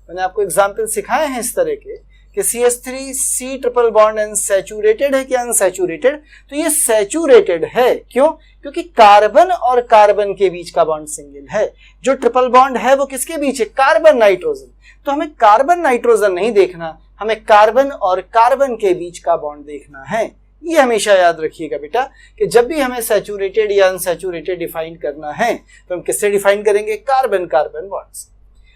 मैंने आपको एग्जाम्पल सिखाए हैं इस तरह के कि CH3C ट्रिपल बॉन्ड अनसैचुरेटेड है कि अनसैचुरेटेड, तो ये सैचुरेटेड है। क्यों? क्योंकि कार्बन और कार्बन के बीच का बॉन्ड सिंगल है। जो ट्रिपल बॉन्ड है वो किसके बीच है? Carbon nitrogen. तो हमें कार्बन नाइट्रोजन नहीं देखना, हमें कार्बन और कार्बन के बीच का बॉन्ड देखना है। ये हमेशा याद रखिएगा बेटा कि जब भी हमें सैचुरेटेड या अनसैचुरेटेड डिफाइन करना है तो हम किससे डिफाइन करेंगे? Carbon carbon bonds.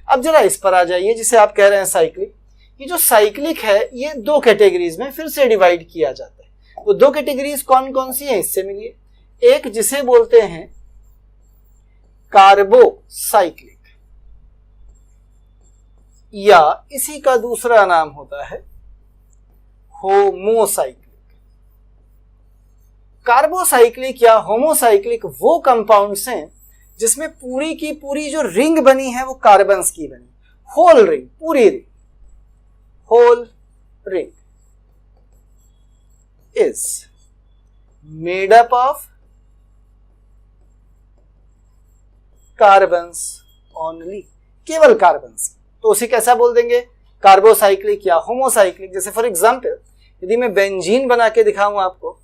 अब जरा इस पर आ जाइए जिसे आप कह रहे हैं साइक्लिक। ये जो साइक्लिक है ये दो कैटेगरीज में फिर से डिवाइड किया जाता है। वो दो कैटेगरीज कौन कौन सी हैं इससे मिलिए। एक जिसे बोलते हैं कार्बोसाइक्लिक, या इसी का दूसरा नाम होता है होमोसाइक्लिक। कार्बोसाइक्लिक या होमोसाइक्लिक वो कंपाउंड्स हैं जिसमें पूरी की पूरी जो रिंग बनी है वो कार्बन्स की बनी, होल रिंग, पूरी ring, whole ring is made up of carbons only, केवल कार्बन्स। तो उसे कैसा बोल देंगे? कार्बोसाइक्लिक या होमोसाइक्लिक। जैसे फॉर एग्जांपल यदि मैं बेंजीन बना के दिखाऊं आपको,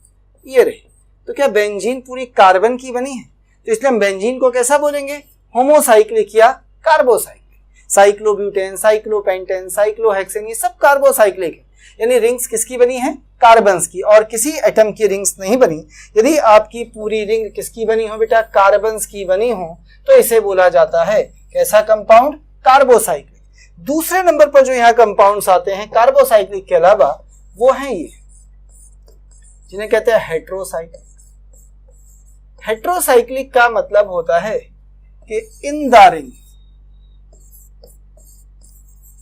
ये रहे, तो क्या बेंजीन पूरी कार्बन की बनी है? तो इसलिए हम बेंजीन को कैसा बोलेंगे? होमोसाइक्लिक या कार्बोसाइक्लिक। साइक्लोब्यूटेन, साइक्लोपेंटेन, साइक्लोहेक्सेन, ये सब कार्बोसाइक्लिक है। यानी रिंग्स किसकी बनी है? कार्बन्स की, और किसी एटम की रिंग्स नहीं बनी। यदि आपकी पूरी रिंग किसकी बनी हो बेटा? कार्बन्स की बनी हो, तो इसे बोला जाता है कैसा कंपाउंड? कार्बोसाइक्लिक। दूसरे नंबर पर जो यहाँ कंपाउंड्स आते हैं कार्बोसाइक्लिक के अलावा, वो हैं ये जिन्हें कहते हैं हेट्रोसाइक्लिक। हेट्रोसाइक्लिक का मतलब होता है कि इन the ring,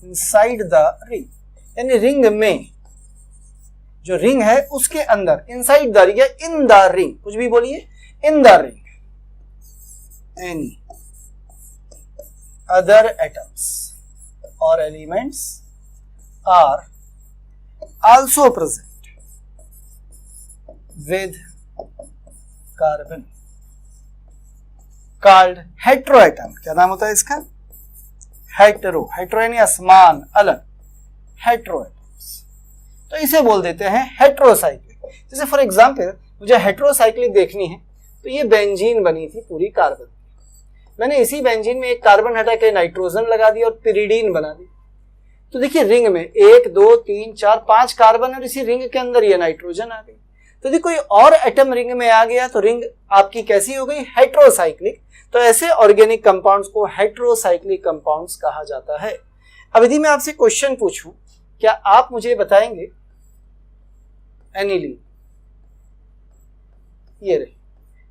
inside the ring, यानी रिंग में, जो रिंग है उसके अंदर, इनसाइड द रिंग या इन द रिंग, कुछ भी बोलिए, in the ring any other atoms और elements are also present with carbon called heteroatom। क्या नाम होता है इसका? हेटेरो। हेटेरो यानी असमान, अलग, हेटेरोएटम्स। तो इसे बोल देते हैं हेटेरोसाइक्लिक। जैसे फॉर एग्जांपल मुझे हेटेरोसाइक्लिक देखनी है, तो ये बेंजीन बनी थी पूरी कार्बन, मैंने इसी बेंजीन में एक कार्बन हटा के नाइट्रोजन लगा दिया और पिरिडीन बना दी। तो देखिए रिंग में 1 2 3 4 5 कार्बन और इसी रिंग के अंदर ये नाइट्रोजन आ गई। तो यदि कोई और एटम रिंग में आ गया तो रिंग आपकी कैसी हो गई? हेटेरोसाइक्लिक। तो ऐसे ऑर्गेनिक कंपाउंड्स को हेटेरोसाइक्लिक कंपाउंड्स कहा जाता है। अब यदि मैं आपसे क्वेश्चन पूछूं, क्या आप मुझे बताएंगे एनिलीन ये रही,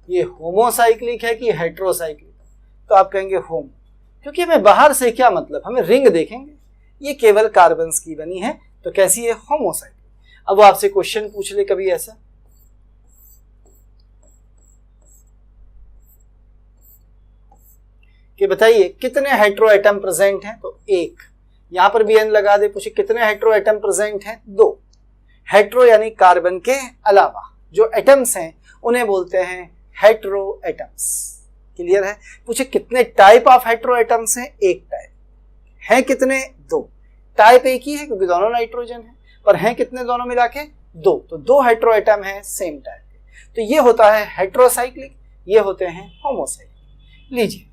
ये होमोसाइक्लिक है कि हेटेरोसाइक्लिक? तो आप कहेंगे होमो, क्योंकि हमें बाहर से क्या मतलब, हमें रिंग देखेंगे, ये केवल कार्बन्स की बनी है, तो कैसी है? होमोसाइक्लिक। अब वो आपसे क्वेश्चन पूछ ले कभी ऐसा, कि बताइए कितने हेटेरोएटम प्रेजेंट हैं? तो 1। यहां पर भी एन लगा दे, पूछे कितने हेटेरोएटम प्रेजेंट हैं? 2। हेटेरो यानी कार्बन के अलावा जो एटम्स हैं उन्हें बोलते हैं हेटेरोएटम्स। क्लियर है? पूछे कितने टाइप ऑफ हेटेरोएटम्स हैं? 1 टाइप। हैं कितने? 2। टाइप एक ही है क्योंकि दोनों नाइट्रोजन है, पर हैं कितने दोनों मिला के? 2। तो 2 हेटेरोएटम हैं सेम टाइप के। तो ये होता है हेटेरोसाइक्लिक, ये होते हैं होमोसाइक्लिक। लीजिए,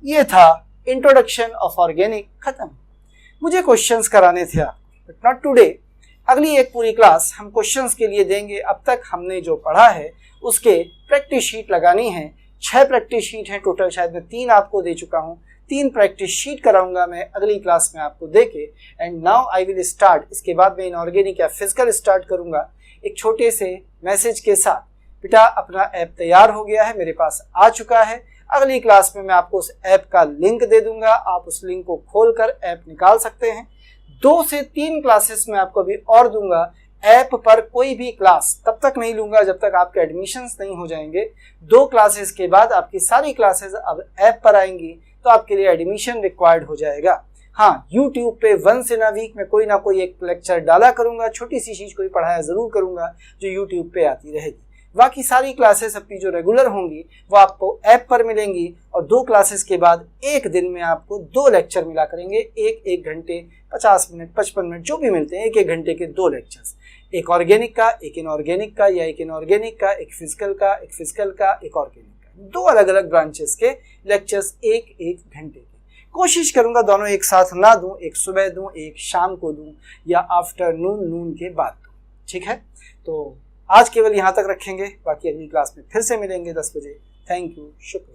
ये था इंट्रोडक्शन ऑफ ऑर्गेनिक, खत्म। मुझे क्वेश्चंस कराने थे आप, बट नॉट टुडे। अगली एक पूरी क्लास हम क्वेश्चंस के लिए देंगे। अब तक हमने जो पढ़ा है उसके प्रैक्टिस शीट लगानी है। 6 प्रैक्टिस शीट हैं टोटल, शायद मैं 3 आपको दे चुका हूँ। 3 प्रैक्टिस शीट कराऊंगा मैं अगली क्लास में आपको देके। And now I will start. इसके बाद मैं इनऑर्गेनिक या फिजिकल स्टार्ट करूंगा एक छोटे से मैसेज के साथ। बेटा अपना ऐप तैयार हो गया है, मेरे पास आ चुका है। अगली क्लास में मैं आपको उस ऐप का लिंक दे दूंगा, आप उस लिंक को खोलकर ऐप निकाल सकते हैं। 2 से 3 क्लासेस में आपको अभी और दूंगा। ऐप पर कोई भी क्लास तब तक नहीं लूंगा जब तक आपके एडमिशन्स नहीं हो जाएंगे। 2 क्लासेस के बाद आपकी सारी क्लासेस अब ऐप पर आएंगी, तो आपके लिए एडमिशन रिक्वायर्ड हो जाएगा। हाँ, यूट्यूब पे वंस इन अ वीक में कोई ना कोई एक लेक्चर डाला करूंगा, छोटी सी चीज कोई पढ़ाया जरूर करूंगा जो यूट्यूब पे आती रहेगी। बाकी सारी क्लासेस अपनी जो रेगुलर होंगी वो आपको ऐप पर मिलेंगी, और 2 क्लासेस के बाद एक दिन में आपको 2 लेक्चर मिला करेंगे। एक घंटे 50 मिनट 55 मिनट जो भी मिलते हैं, एक घंटे के 2 लेक्चर्स, एक ऑर्गेनिक का, एक इनऑर्गेनिक का, या एक इनऑर्गेनिक का, एक फिजिकल का, एक फिजिकल का, एक ऑर्गेनिक का। 2 अलग अलग ब्रांचेस के लेक्चर्स एक घंटे के। कोशिश करूंगा दोनों एक साथ ना दूं, एक सुबह दूं, एक शाम को दूं, या आफ्टरनून नून के बाद दूं। ठीक है? तो आज केवल यहाँ तक रखेंगे, बाकी अगली क्लास में फिर से मिलेंगे 10 बजे। थैंक यू, शुक्रिया।